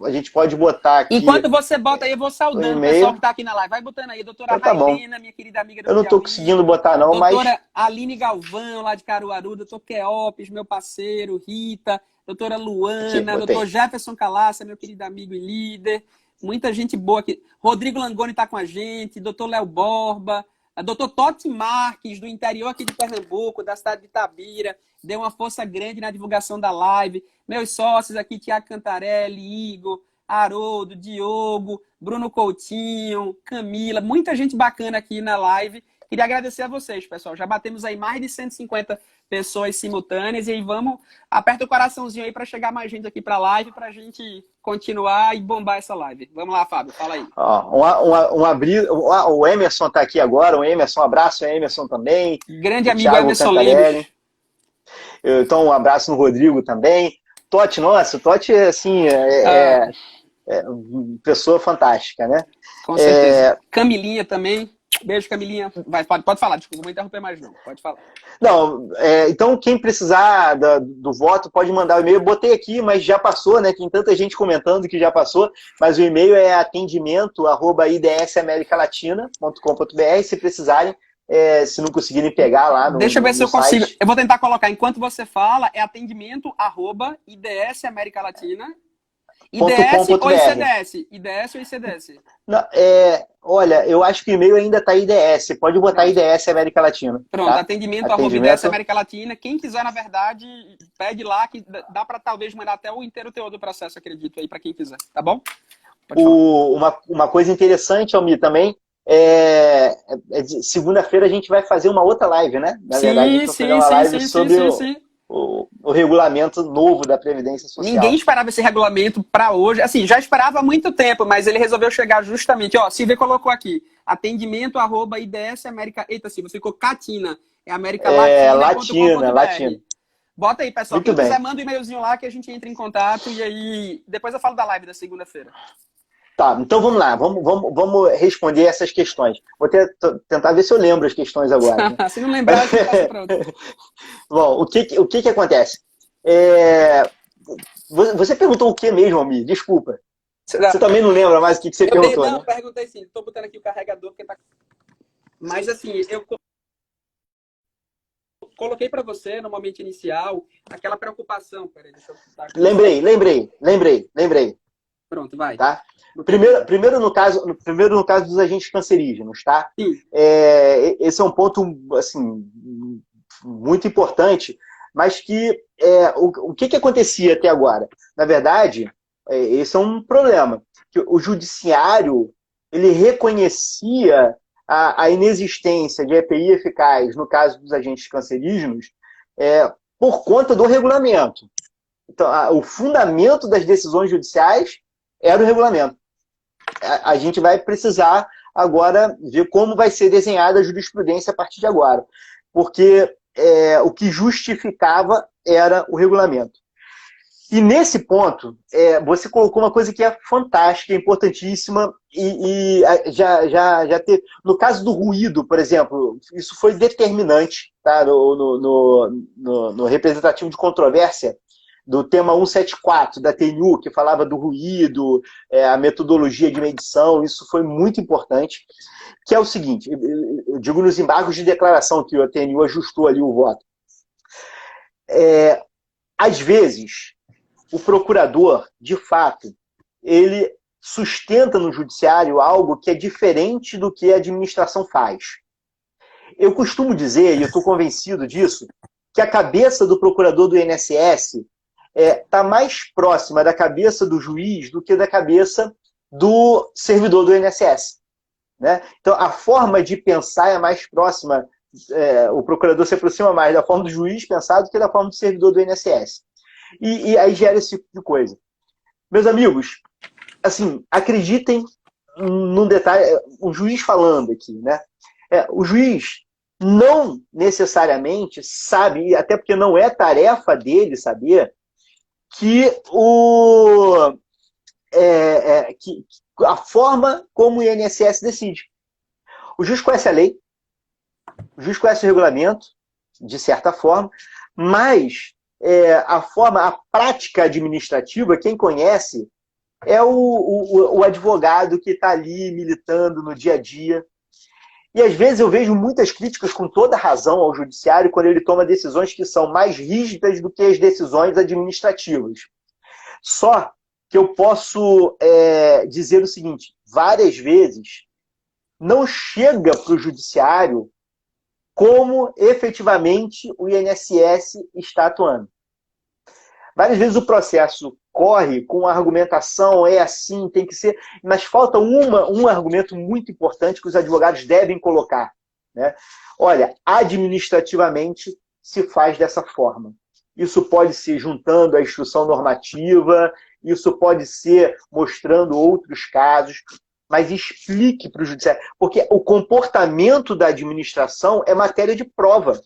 a gente pode botar aqui... Enquanto você bota aí, eu vou saudando o pessoal que está aqui na live. Vai botando aí, doutora então, tá Railena, minha querida amiga do Eu não estou conseguindo botar, não, mas... Doutora Aline Galvão, lá de Caruaru, doutor Queopes, meu parceiro, Rita, doutora Luana, doutor Jefferson Calaça, meu querido amigo e líder. Muita gente boa aqui. Rodrigo Langoni está com a gente, doutor Léo Borba, a doutor Totti Marques, do interior aqui de Pernambuco, da cidade de Itabira, deu uma força grande na divulgação da live. Meus sócios aqui, Tiago Cantarelli, Igor, Haroldo, Diogo, Bruno Coutinho, Camila, muita gente bacana aqui na live. Queria agradecer a vocês, pessoal. Já batemos aí mais de 150 pessoas simultâneas e aí aperta o coraçãozinho aí para chegar mais gente aqui para a live, para a gente continuar e bombar essa live. Vamos lá, Fábio, fala aí. O Emerson está aqui agora, um abraço ao Emerson também. Grande amigo Emerson Lemos. Então, um abraço no Rodrigo também. Totti, nossa, o Totti assim, pessoa fantástica, né? Com certeza. Camilinha também. Beijo, Camilinha. Pode falar, desculpa, não vou interromper mais não. Pode falar. Não, então quem precisar do voto pode mandar o e-mail. Eu botei aqui, mas já passou, né? Tem tanta gente comentando que já passou, mas o e-mail é atendimento@idsamericalatina.com.br. Se precisarem, se não conseguirem pegar lá no Deixa eu ver se eu consigo. site. Eu vou tentar colocar, enquanto você fala, é atendimento@idsamericalatina. IDS ou ICDS? IDS ou ICDS? Não, olha, eu acho que o e-mail ainda está IDS. Pode botar IDS América Latina. Pronto, tá? atendimento@IDS América Latina. Quem quiser, na verdade, pede lá, que dá para talvez mandar até o inteiro teor do processo, acredito, aí, para quem quiser. Tá bom? Uma coisa interessante, Almir, também, segunda-feira a gente vai fazer uma outra live, né? Na verdade, a gente vai fazer uma live sobre o regulamento novo da Previdência Social. Ninguém esperava esse regulamento para hoje. Assim, já esperava há muito tempo, mas ele resolveu chegar justamente. Ó, Silvia colocou aqui, atendimento@IDS América... Eita, Silvia, ficou Catina. É América Latina. Latina. Bota aí, pessoal. Muito Quem bem. quiser, manda um e-mailzinho lá que a gente entra em contato e aí... Depois eu falo da live da segunda-feira. Tá, então vamos lá. Vamos responder essas questões. Vou tentar ver se eu lembro as questões agora. Né? Se não lembrar, a gente passa para outra. Bom, o que acontece? Você perguntou o que mesmo, Almir? Desculpa. Você também não lembra mais o que você perguntou, Não, né? perguntei sim. Estou botando aqui o carregador. Porque tá... Mas assim, eu coloquei para você, no momento inicial, aquela preocupação. Peraí, deixa eu... Lembrei. Pronto, vai. Tá? Primeiro no caso dos agentes cancerígenos, tá? Sim. Esse é um ponto, assim, muito importante, mas que o que acontecia até agora? Na verdade, esse é um problema. Que o judiciário, ele reconhecia a inexistência de EPI eficaz no caso dos agentes cancerígenos por conta do regulamento. Então, o fundamento das decisões judiciais era o regulamento. A gente vai precisar agora ver como vai ser desenhada a jurisprudência a partir de agora. Porque o que justificava era o regulamento. E nesse ponto, você colocou uma coisa que é fantástica, importantíssima, e já teve... No caso do ruído, por exemplo, isso foi determinante, tá? no representativo de controvérsia, do tema 174 da TNU, que falava do ruído, a metodologia de medição, isso foi muito importante, que é o seguinte, eu digo nos embargos de declaração que a TNU ajustou ali o voto. Às vezes, o procurador, de fato, ele sustenta no judiciário algo que é diferente do que a administração faz. Eu costumo dizer, e eu estou convencido disso, que a cabeça do procurador do INSS está mais próxima da cabeça do juiz do que da cabeça do servidor do INSS. Né? Então, a forma de pensar é mais próxima o procurador se aproxima mais da forma do juiz pensado do que da forma do servidor do INSS. E aí gera esse tipo de coisa. Meus amigos, assim, acreditem num detalhe, o juiz falando aqui, né? O juiz não necessariamente sabe, até porque não é tarefa dele saber, que a forma como o INSS decide. O juiz conhece a lei, o juiz conhece o regulamento, de certa forma, mas a prática administrativa, quem conhece é o advogado que está ali militando no dia a dia. E às vezes eu vejo muitas críticas com toda razão ao judiciário quando ele toma decisões que são mais rígidas do que as decisões administrativas. Só que eu posso dizer o seguinte, várias vezes não chega para o judiciário como efetivamente o INSS está atuando. Várias vezes o processo corre com a argumentação, é assim, tem que ser, mas falta um argumento muito importante que os advogados devem colocar, né? Olha, administrativamente se faz dessa forma. Isso pode ser juntando a instrução normativa, isso pode ser mostrando outros casos, mas explique para o judiciário, porque o comportamento da administração é matéria de prova.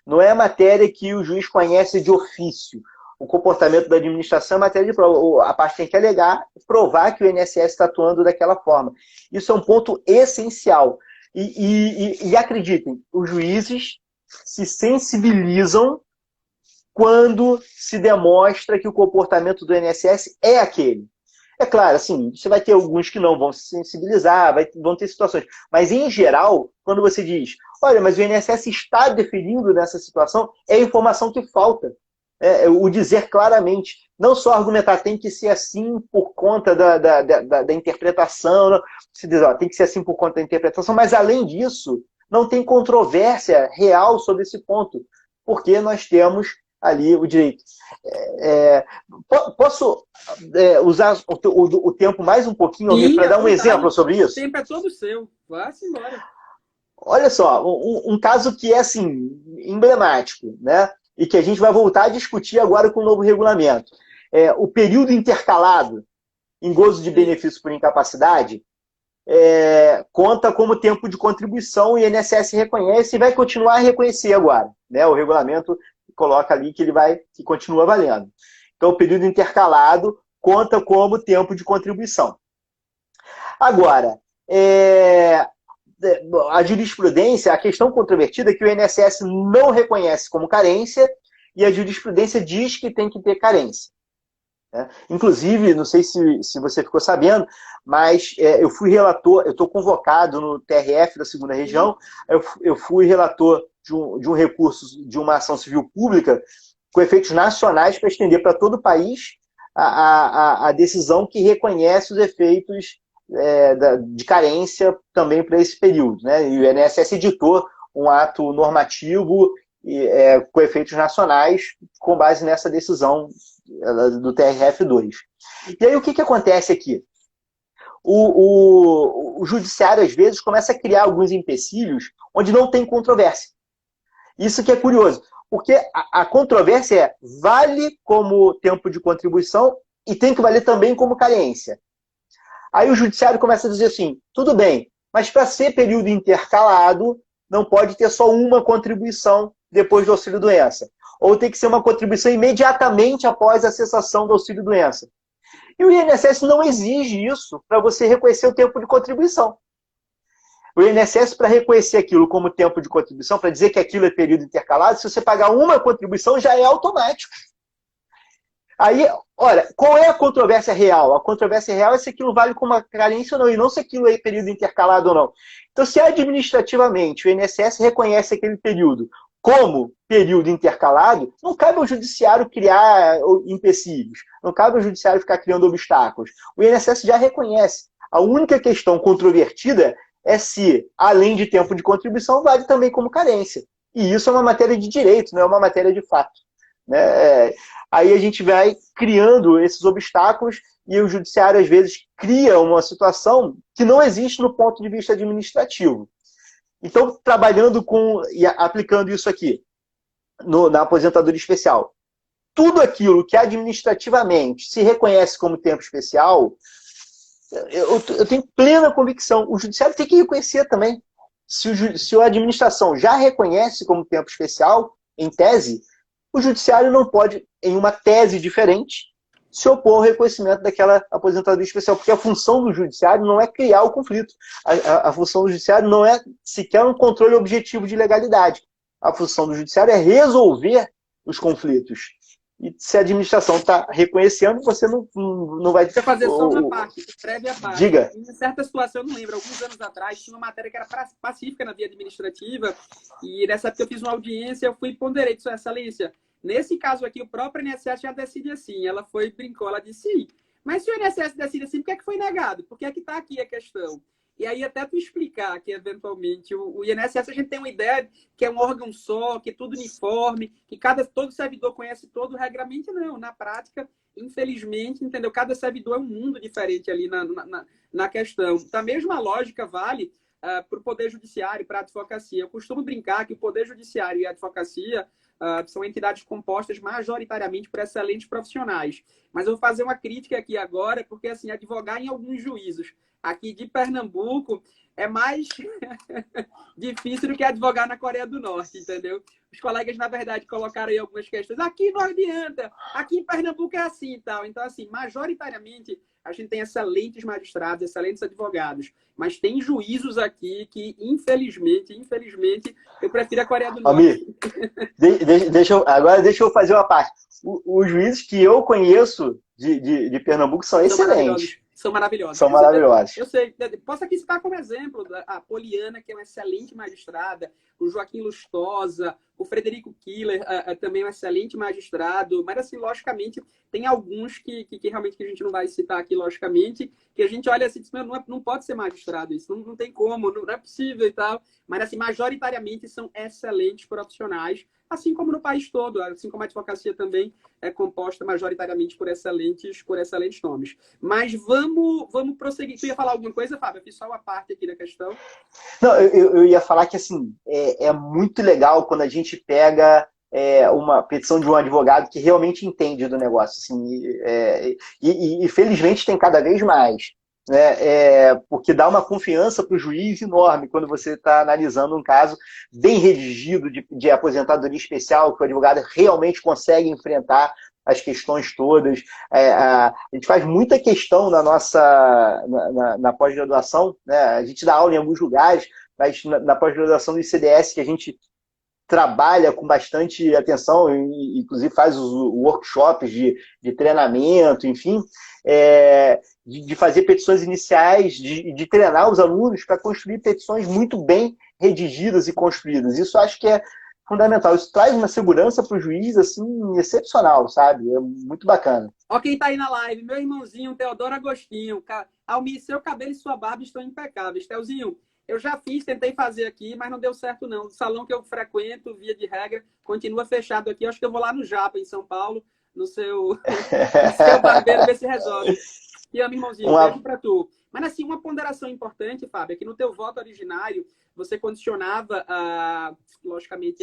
Não é matéria que o juiz conhece de ofício. O comportamento da administração é matéria de prova. A parte tem que alegar, provar que o INSS está atuando daquela forma. Isso é um ponto essencial. E acreditem, os juízes se sensibilizam quando se demonstra que o comportamento do INSS é aquele. É claro, assim, você vai ter alguns que não vão se sensibilizar, vão ter situações. Mas, em geral, quando você diz, olha, mas o INSS está definindo nessa situação, é a informação que falta. O dizer claramente, não só argumentar, tem que ser assim por conta da interpretação, não, se diz, tem que ser assim por conta da interpretação, mas, além disso, não tem controvérsia real sobre esse ponto, porque nós temos ali o direito. Posso usar o tempo mais um pouquinho para dar um exemplo sobre isso? O tempo é todo seu. Vá-se embora. Olha só, um caso que é assim, emblemático, né? E que a gente vai voltar a discutir agora com o novo regulamento. O período intercalado em gozo de benefício por incapacidade conta como tempo de contribuição, o INSS reconhece e vai continuar a reconhecer agora, né? O regulamento coloca ali que continua valendo. Então, o período intercalado conta como tempo de contribuição. Agora, a jurisprudência, a questão controvertida é que o INSS não reconhece como carência e a jurisprudência diz que tem que ter carência. Inclusive, não sei se você ficou sabendo, mas eu fui relator, eu estou convocado no TRF da 2ª Região, eu fui relator de um recurso de uma ação civil pública com efeitos nacionais para estender para todo o país a decisão que reconhece os efeitos de carência também para esse período, né? E o INSS editou um ato normativo com efeitos nacionais com base nessa decisão do TRF2. E aí o que acontece aqui? O judiciário, às vezes, começa a criar alguns empecilhos onde não tem controvérsia. Isso que é curioso, porque a controvérsia vale como tempo de contribuição e tem que valer também como carência. Aí o judiciário começa a dizer assim, tudo bem, mas para ser período intercalado, não pode ter só uma contribuição depois do auxílio-doença. Ou tem que ser uma contribuição imediatamente após a cessação do auxílio-doença. E o INSS não exige isso para você reconhecer o tempo de contribuição. O INSS, para reconhecer aquilo como tempo de contribuição, para dizer que aquilo é período intercalado, se você pagar uma contribuição, já é automático. Aí, olha, qual é a controvérsia real? A controvérsia real é se aquilo vale como uma carência ou não, e não se aquilo é período intercalado ou não. Então, se administrativamente o INSS reconhece aquele período como período intercalado, não cabe ao judiciário criar empecilhos, não cabe ao judiciário ficar criando obstáculos. O INSS já reconhece. A única questão controvertida é se, além de tempo de contribuição, vale também como carência. E isso é uma matéria de direito, não é uma matéria de fato. Né? Aí a gente vai criando esses obstáculos e o judiciário, às vezes, cria uma situação que não existe no ponto de vista administrativo. Então, trabalhando com e aplicando isso aqui na aposentadoria especial, tudo aquilo que administrativamente se reconhece como tempo especial, eu tenho plena convicção. O judiciário tem que reconhecer também. Se a administração já reconhece como tempo especial, em tese, o judiciário não pode, em uma tese diferente, se opor ao reconhecimento daquela aposentadoria especial, porque a função do judiciário não é criar o conflito. A função do judiciário não é sequer um controle objetivo de legalidade. A função do judiciário é resolver os conflitos. E se a administração está reconhecendo, você não vai... Deixa eu fazer só uma parte, prévia a parte. Diga. Em certa situação, eu não lembro, alguns anos atrás, tinha uma matéria que era pacífica na via administrativa, e nessa época eu fiz uma audiência, eu fui e ponderei, Sua Excelência, nesse caso aqui, o próprio INSS já decide assim. Ela brincou, ela disse, sim, mas se o INSS decide assim, por que é que foi negado? Por que é que está aqui a questão? E aí até tu explicar que, eventualmente, o INSS, a gente tem uma ideia que é um órgão só, que é tudo uniforme, que todo servidor conhece todo o regramento. Não, na prática, infelizmente, entendeu? Cada servidor é um mundo diferente ali na questão. Então, a mesma lógica vale para o Poder Judiciário, para a advocacia. Eu costumo brincar que o Poder Judiciário e a advocacia são entidades compostas majoritariamente por excelentes profissionais. Mas eu vou fazer uma crítica aqui agora, porque, assim, advogar em alguns juízos aqui de Pernambuco é mais difícil do que advogar na Coreia do Norte, entendeu? Os colegas, na verdade, colocaram aí algumas questões. Aqui não adianta, aqui em Pernambuco é assim e tal. Então, assim, majoritariamente, a gente tem excelentes magistrados, excelentes advogados, mas tem juízos aqui que, infelizmente, eu prefiro a Coreia do Norte. Agora deixa eu fazer uma parte. Os juízes que eu conheço de Pernambuco são excelentes. São maravilhosos. São maravilhosos. Eu sei. Posso aqui citar como exemplo a Poliana, que é uma excelente magistrada, o Joaquim Lustosa, o Frederico Killer, também é um excelente magistrado. Mas, assim, logicamente, tem alguns que realmente que a gente não vai citar aqui, logicamente, que a gente olha assim e diz, não pode ser magistrado isso, não tem como, não é possível e tal. Mas, assim, majoritariamente são excelentes profissionais, assim como no país todo, assim como a advocacia também é composta majoritariamente por excelentes nomes. Mas vamos prosseguir. Tu ia falar alguma coisa, Fábio? Eu fiz só uma parte aqui da questão. Não, eu ia falar que, assim, é muito legal quando a gente pega uma petição de um advogado que realmente entende do negócio. Assim, e felizmente tem cada vez mais. Né? Porque dá uma confiança para o juiz enorme quando você está analisando um caso bem redigido de aposentadoria especial, que o advogado realmente consegue enfrentar as questões todas. A gente faz muita questão na pós-graduação, né? A gente dá aula em alguns lugares, mas na pós-graduação do ICDS, que a gente trabalha com bastante atenção, e inclusive faz os workshops de treinamento, enfim, de fazer petições iniciais, de treinar os alunos para construir petições muito bem redigidas e construídas. Isso acho que é fundamental. Isso traz uma segurança para o juiz, assim, excepcional, sabe? É muito bacana. Ó quem tá aí na live, meu irmãozinho, Teodoro Agostinho. Almir, seu cabelo e sua barba estão impecáveis. Telzinho, eu já tentei fazer aqui, mas não deu certo não. O salão que eu frequento, via de regra, continua fechado aqui. Eu acho que eu vou lá no Japa, em São Paulo, no seu barbeiro, ver se resolve. E amo, irmãozinho, beijo pra tu. Mas, assim, uma ponderação importante, Fábio, é que no teu voto originário, você condicionava, logicamente,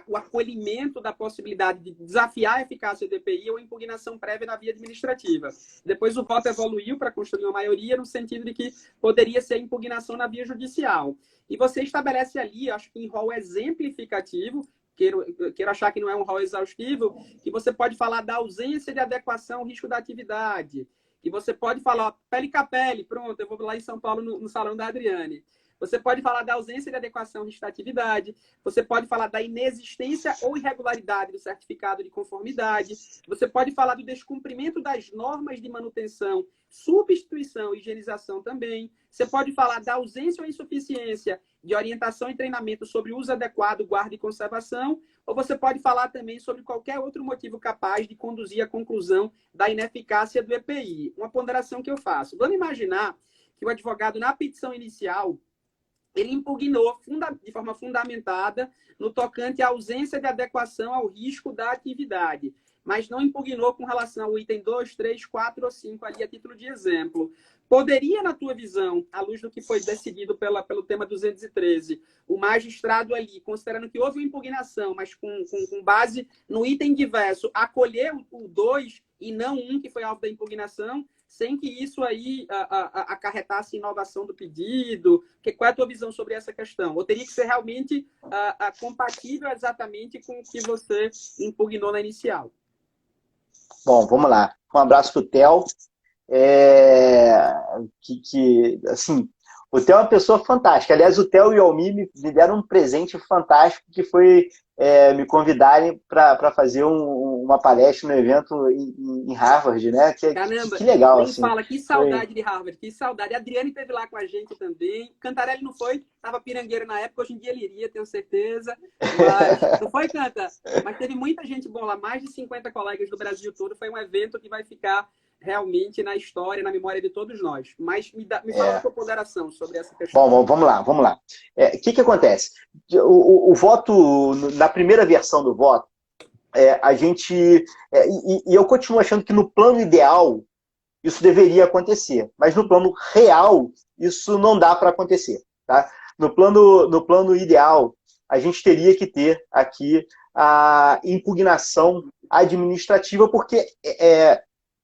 o acolhimento da possibilidade de desafiar a eficácia do EPI ou impugnação prévia na via administrativa. Depois o voto evoluiu para construir uma maioria no sentido de que poderia ser impugnação na via judicial. E você estabelece ali, acho que em rol exemplificativo, quero achar que não é um rol exaustivo, que você pode falar da ausência de adequação ao risco da atividade, que você pode falar pele a pele, pronto, eu vou lá em São Paulo no salão da Adriane. Você pode falar da ausência de adequação à atividade. Você pode falar da inexistência ou irregularidade do certificado de conformidade. Você pode falar do descumprimento das normas de manutenção, substituição e higienização também. Você pode falar da ausência ou insuficiência de orientação e treinamento sobre uso adequado, guarda e conservação. Ou você pode falar também sobre qualquer outro motivo capaz de conduzir à conclusão da ineficácia do EPI. Uma ponderação que eu faço. Vamos imaginar que o advogado, na petição inicial, ele impugnou de forma fundamentada no tocante à ausência de adequação ao risco da atividade, mas não impugnou com relação ao item 2, 3, 4 ou 5 ali a título de exemplo. Poderia, na tua visão, à luz do que foi decidido pelo tema 213, o magistrado ali, considerando que houve uma impugnação, mas com base no item diverso, acolher o 2 e não um que foi alvo da impugnação, sem que isso aí acarretasse inovação do pedido? Qual é a tua visão sobre essa questão? Ou teria que ser realmente compatível exatamente com o que você impugnou na inicial? Bom, vamos lá. Um abraço para o Theo. Assim, o Theo é uma pessoa fantástica. Aliás, o Theo e o Almir me deram um presente fantástico, que foi me convidarem para fazer uma palestra no evento em Harvard, né? Caramba, que legal, nem assim. fala, que saudade de Harvard, que saudade. A Adriane esteve lá com a gente também. Cantarelli não foi, estava pirangueiro na época, hoje em dia ele iria, tenho certeza. Mas não foi, Canta? Mas teve muita gente boa lá, mais de 50 colegas do Brasil todo. Foi um evento que vai ficar realmente na história, na memória de todos nós. Mas me fala a sua ponderação sobre essa questão. Bom, vamos lá. O que acontece? O voto, na primeira versão do voto, a gente... e eu continuo achando que no plano ideal isso deveria acontecer, mas no plano real isso não dá para acontecer. Tá? No plano ideal, a gente teria que ter aqui a impugnação administrativa, porque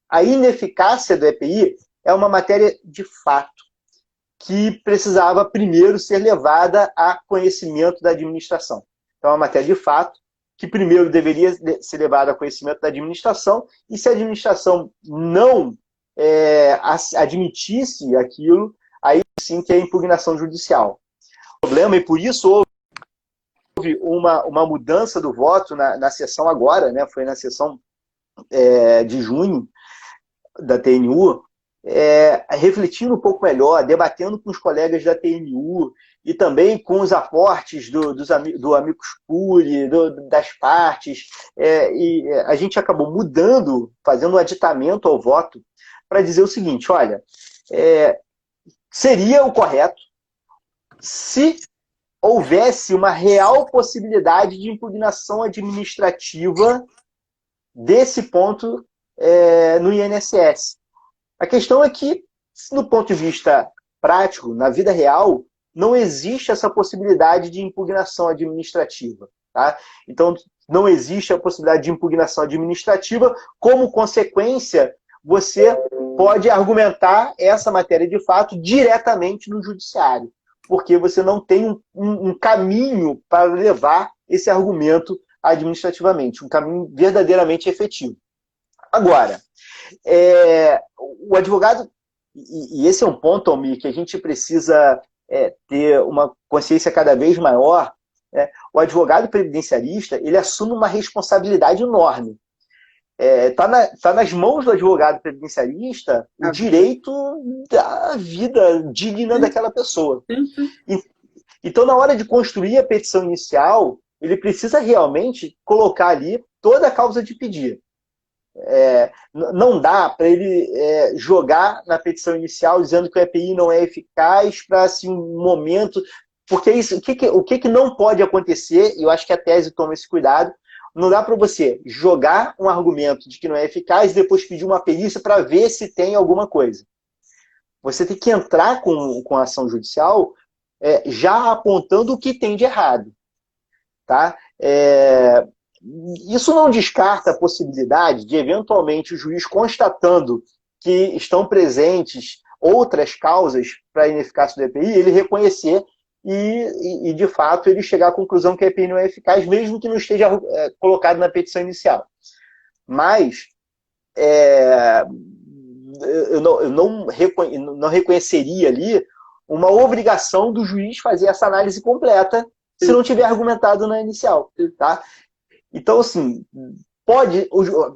a ineficácia do EPI é uma matéria de fato que precisava primeiro ser levada a conhecimento da administração. Então, é uma matéria de fato que primeiro deveria ser levada a conhecimento da administração, e se a administração não admitisse aquilo, aí sim que é a impugnação judicial. O problema, e por isso houve uma mudança do voto na sessão agora, né, foi na sessão de junho da TNU, refletindo um pouco melhor, debatendo com os colegas da TNU e também com os aportes do Amicus Curiae, das partes, e a gente acabou mudando, fazendo um aditamento ao voto para dizer o seguinte: olha, seria o correto se houvesse uma real possibilidade de impugnação administrativa desse ponto no INSS. A questão é que, do ponto de vista prático, na vida real, não existe essa possibilidade de impugnação administrativa. Tá? Então, não existe a possibilidade de impugnação administrativa. Como consequência, você pode argumentar essa matéria de fato diretamente no judiciário, porque você não tem um caminho para levar esse argumento administrativamente, um caminho verdadeiramente efetivo. Agora, o advogado, e esse é um ponto, Almir, que a gente precisa ter uma consciência cada vez maior, o advogado previdenciarista, ele assume uma responsabilidade enorme. Tá nas mãos do advogado previdenciarista o direito da vida digna daquela pessoa. Então, na hora de construir a petição inicial, ele precisa realmente colocar ali toda a causa de pedir. Não dá para ele jogar na petição inicial dizendo que o EPI não é eficaz para assim, um momento... Porque isso, o que não pode acontecer, e eu acho que a tese toma esse cuidado, não dá para você jogar um argumento de que não é eficaz e depois pedir uma perícia para ver se tem alguma coisa. Você tem que entrar com a ação judicial já apontando o que tem de errado. Tá? Isso não descarta a possibilidade de, eventualmente, o juiz, constatando que estão presentes outras causas para a ineficácia do EPI, ele reconhecer e, de fato, ele chegar à conclusão que a EPI não é eficaz, mesmo que não esteja colocado na petição inicial. Mas eu não reconheceria ali uma obrigação do juiz fazer essa análise completa se não tiver argumentado na inicial. Tá? Então, assim,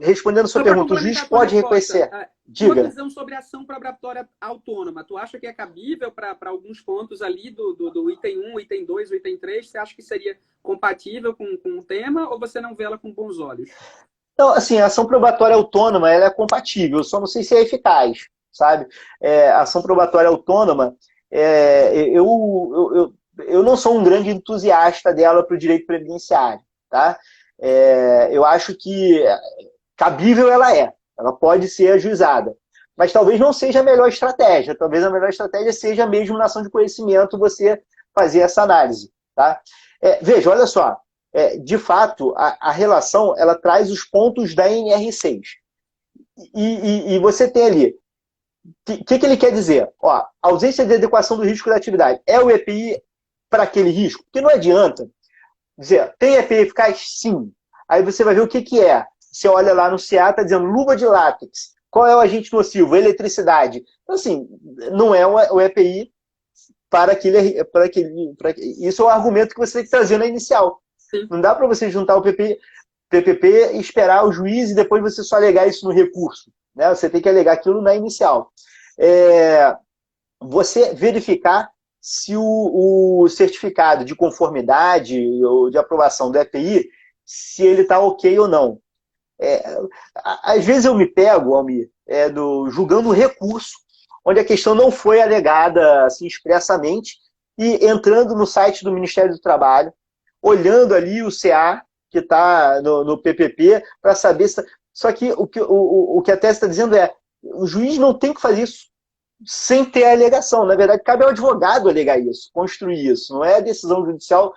respondendo a sua pergunta, o juiz pode reconhecer. Diga. Uma visão sobre a ação probatória autônoma. Tu acha que é cabível para alguns pontos ali do item 1, item 2, item 3? Você acha que seria compatível com o tema ou você não vê ela com bons olhos? Então, assim, a ação probatória autônoma ela é compatível, só não sei se é eficaz, sabe? A ação probatória autônoma, eu não sou um grande entusiasta dela para o direito previdenciário, tá? Eu acho que cabível ela pode ser ajuizada. mas talvez não seja a melhor estratégia. Talvez a melhor estratégia seja mesmo na ação de conhecimento você fazer essa análise. Tá? Veja, olha só, de fato, a relação ela traz os pontos da NR6. E você tem ali, o que ele quer dizer? Ó, ausência de adequação do risco da atividade. É o EPI para aquele risco? Porque não adianta dizer, tem EPI eficaz? Sim. Aí você vai ver o que é. Você olha lá no CA, está dizendo luva de látex. Qual é o agente nocivo? Eletricidade. Então, assim, não é o EPI para aquele. Isso é o argumento que você tem que trazer na inicial. Sim. Não dá para você juntar o PPP e esperar o juiz e depois você só alegar isso no recurso. Né? Você tem que alegar aquilo na inicial. Você verificar se o certificado de conformidade ou de aprovação do EPI, se ele está ok ou não. Às vezes eu me pego, Almir, julgando o recurso, onde a questão não foi alegada assim, expressamente, e entrando no site do Ministério do Trabalho, olhando ali o CA, que está no PPP, para saber se... Só que o que a tese está dizendo o juiz não tem que fazer isso sem ter a alegação. Na verdade, cabe ao advogado alegar isso, construir isso. Não é a decisão judicial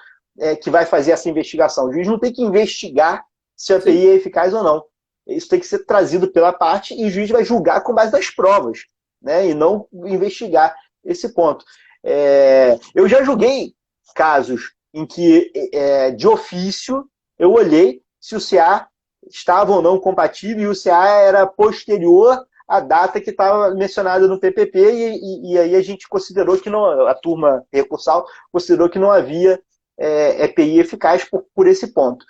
que vai fazer essa investigação. O juiz não tem que investigar se a EPI é eficaz ou não. Isso tem que ser trazido pela parte e o juiz vai julgar com base nas provas, né? E não investigar esse ponto. Eu já julguei casos em que, de ofício, eu olhei se o CA estava ou não compatível e o CA era posterior à data que estava mencionada no PPP e aí a gente considerou que não, a turma recursal considerou que não havia EPI eficaz por esse ponto.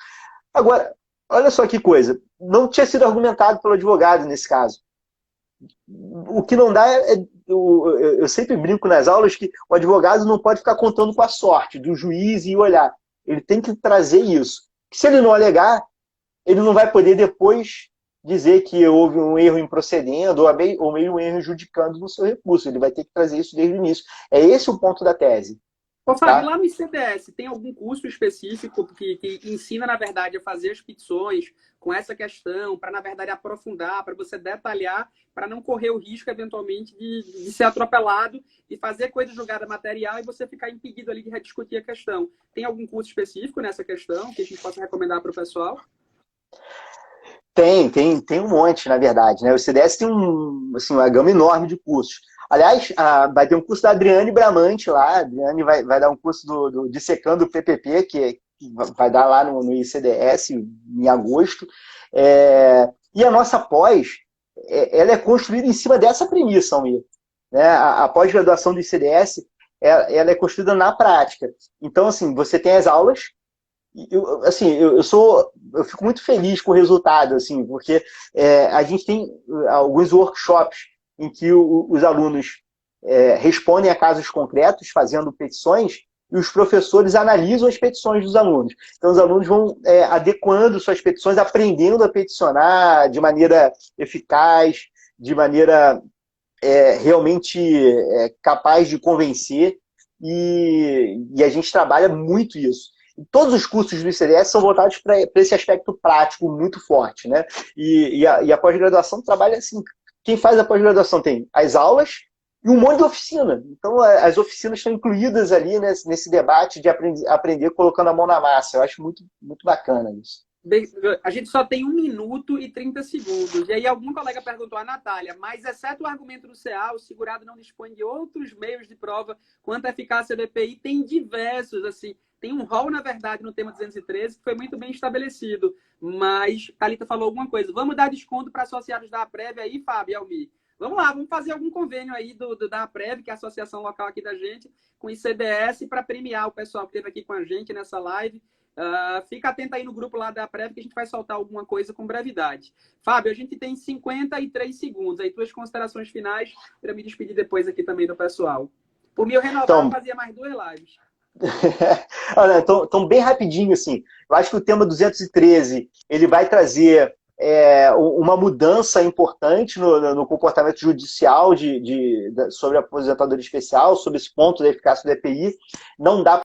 Agora, olha só que coisa, não tinha sido argumentado pelo advogado nesse caso. O que não dá eu sempre brinco nas aulas que o advogado não pode ficar contando com a sorte do juiz e olhar. Ele tem que trazer isso. Se ele não alegar, ele não vai poder depois dizer que houve um erro em procedendo ou meio um erro judicando no seu recurso. Ele vai ter que trazer isso desde o início. É esse o ponto da tese. Ô, Fábio, lá no ICDS, tem algum curso específico que ensina, na verdade, a fazer as petições com essa questão, para, na verdade, aprofundar, para você detalhar, para não correr o risco, eventualmente, de ser atropelado e fazer coisa julgada material e você ficar impedido ali de rediscutir a questão? Tem algum curso específico nessa questão que a gente possa recomendar para o pessoal? Tem um monte, na verdade. Né? O ICDS tem uma gama enorme de cursos. Aliás, vai ter um curso da Adriane Bramante lá. A Adriane vai dar um curso do Dissecando o PPP, que vai dar lá no ICDS em agosto. E a nossa pós, ela é construída em cima dessa premissa, Almir. Né? A pós-graduação do ICDS, ela é construída na prática. Então, assim, você tem as aulas. Eu fico muito feliz com o resultado, assim, porque a gente tem alguns workshops em que os alunos respondem a casos concretos, fazendo petições, e os professores analisam as petições dos alunos. Então, os alunos vão adequando suas petições, aprendendo a peticionar de maneira eficaz, de maneira realmente capaz de convencer, e a gente trabalha muito isso. Todos os cursos do ICDS são voltados para esse aspecto prático muito forte, né? E a pós-graduação trabalha assim. Quem faz a pós-graduação tem as aulas e um monte de oficina. Então, as oficinas estão incluídas ali nesse debate de aprender colocando a mão na massa. Eu acho muito, muito bacana isso. A gente só tem 1 minuto e 30 segundos. E aí algum colega perguntou a Natália, mas exceto o argumento do CA, o segurado não dispõe de outros meios de prova quanto à eficácia do EPI? Tem diversos, assim. Tem um rol, na verdade, no tema 213, que foi muito bem estabelecido. Mas a Thalita falou alguma coisa. Vamos dar desconto para associados da APREV aí, Fábio e Almir? Vamos lá, vamos fazer algum convênio aí da APREV, que é a associação local aqui da gente, com o ICDS, para premiar o pessoal que esteve aqui com a gente nessa live. Fica atento aí no grupo lá da APREV, que a gente vai soltar alguma coisa com brevidade. Fábio, a gente tem 53 segundos. Aí, tuas considerações finais, para me despedir depois aqui também do pessoal. Por mim, eu renovava, fazia mais 2 lives. Olha, então, bem rapidinho, assim, eu acho que o tema 213 ele vai trazer uma mudança importante no comportamento judicial sobre a aposentadoria especial, sobre esse ponto da eficácia do EPI. Não dá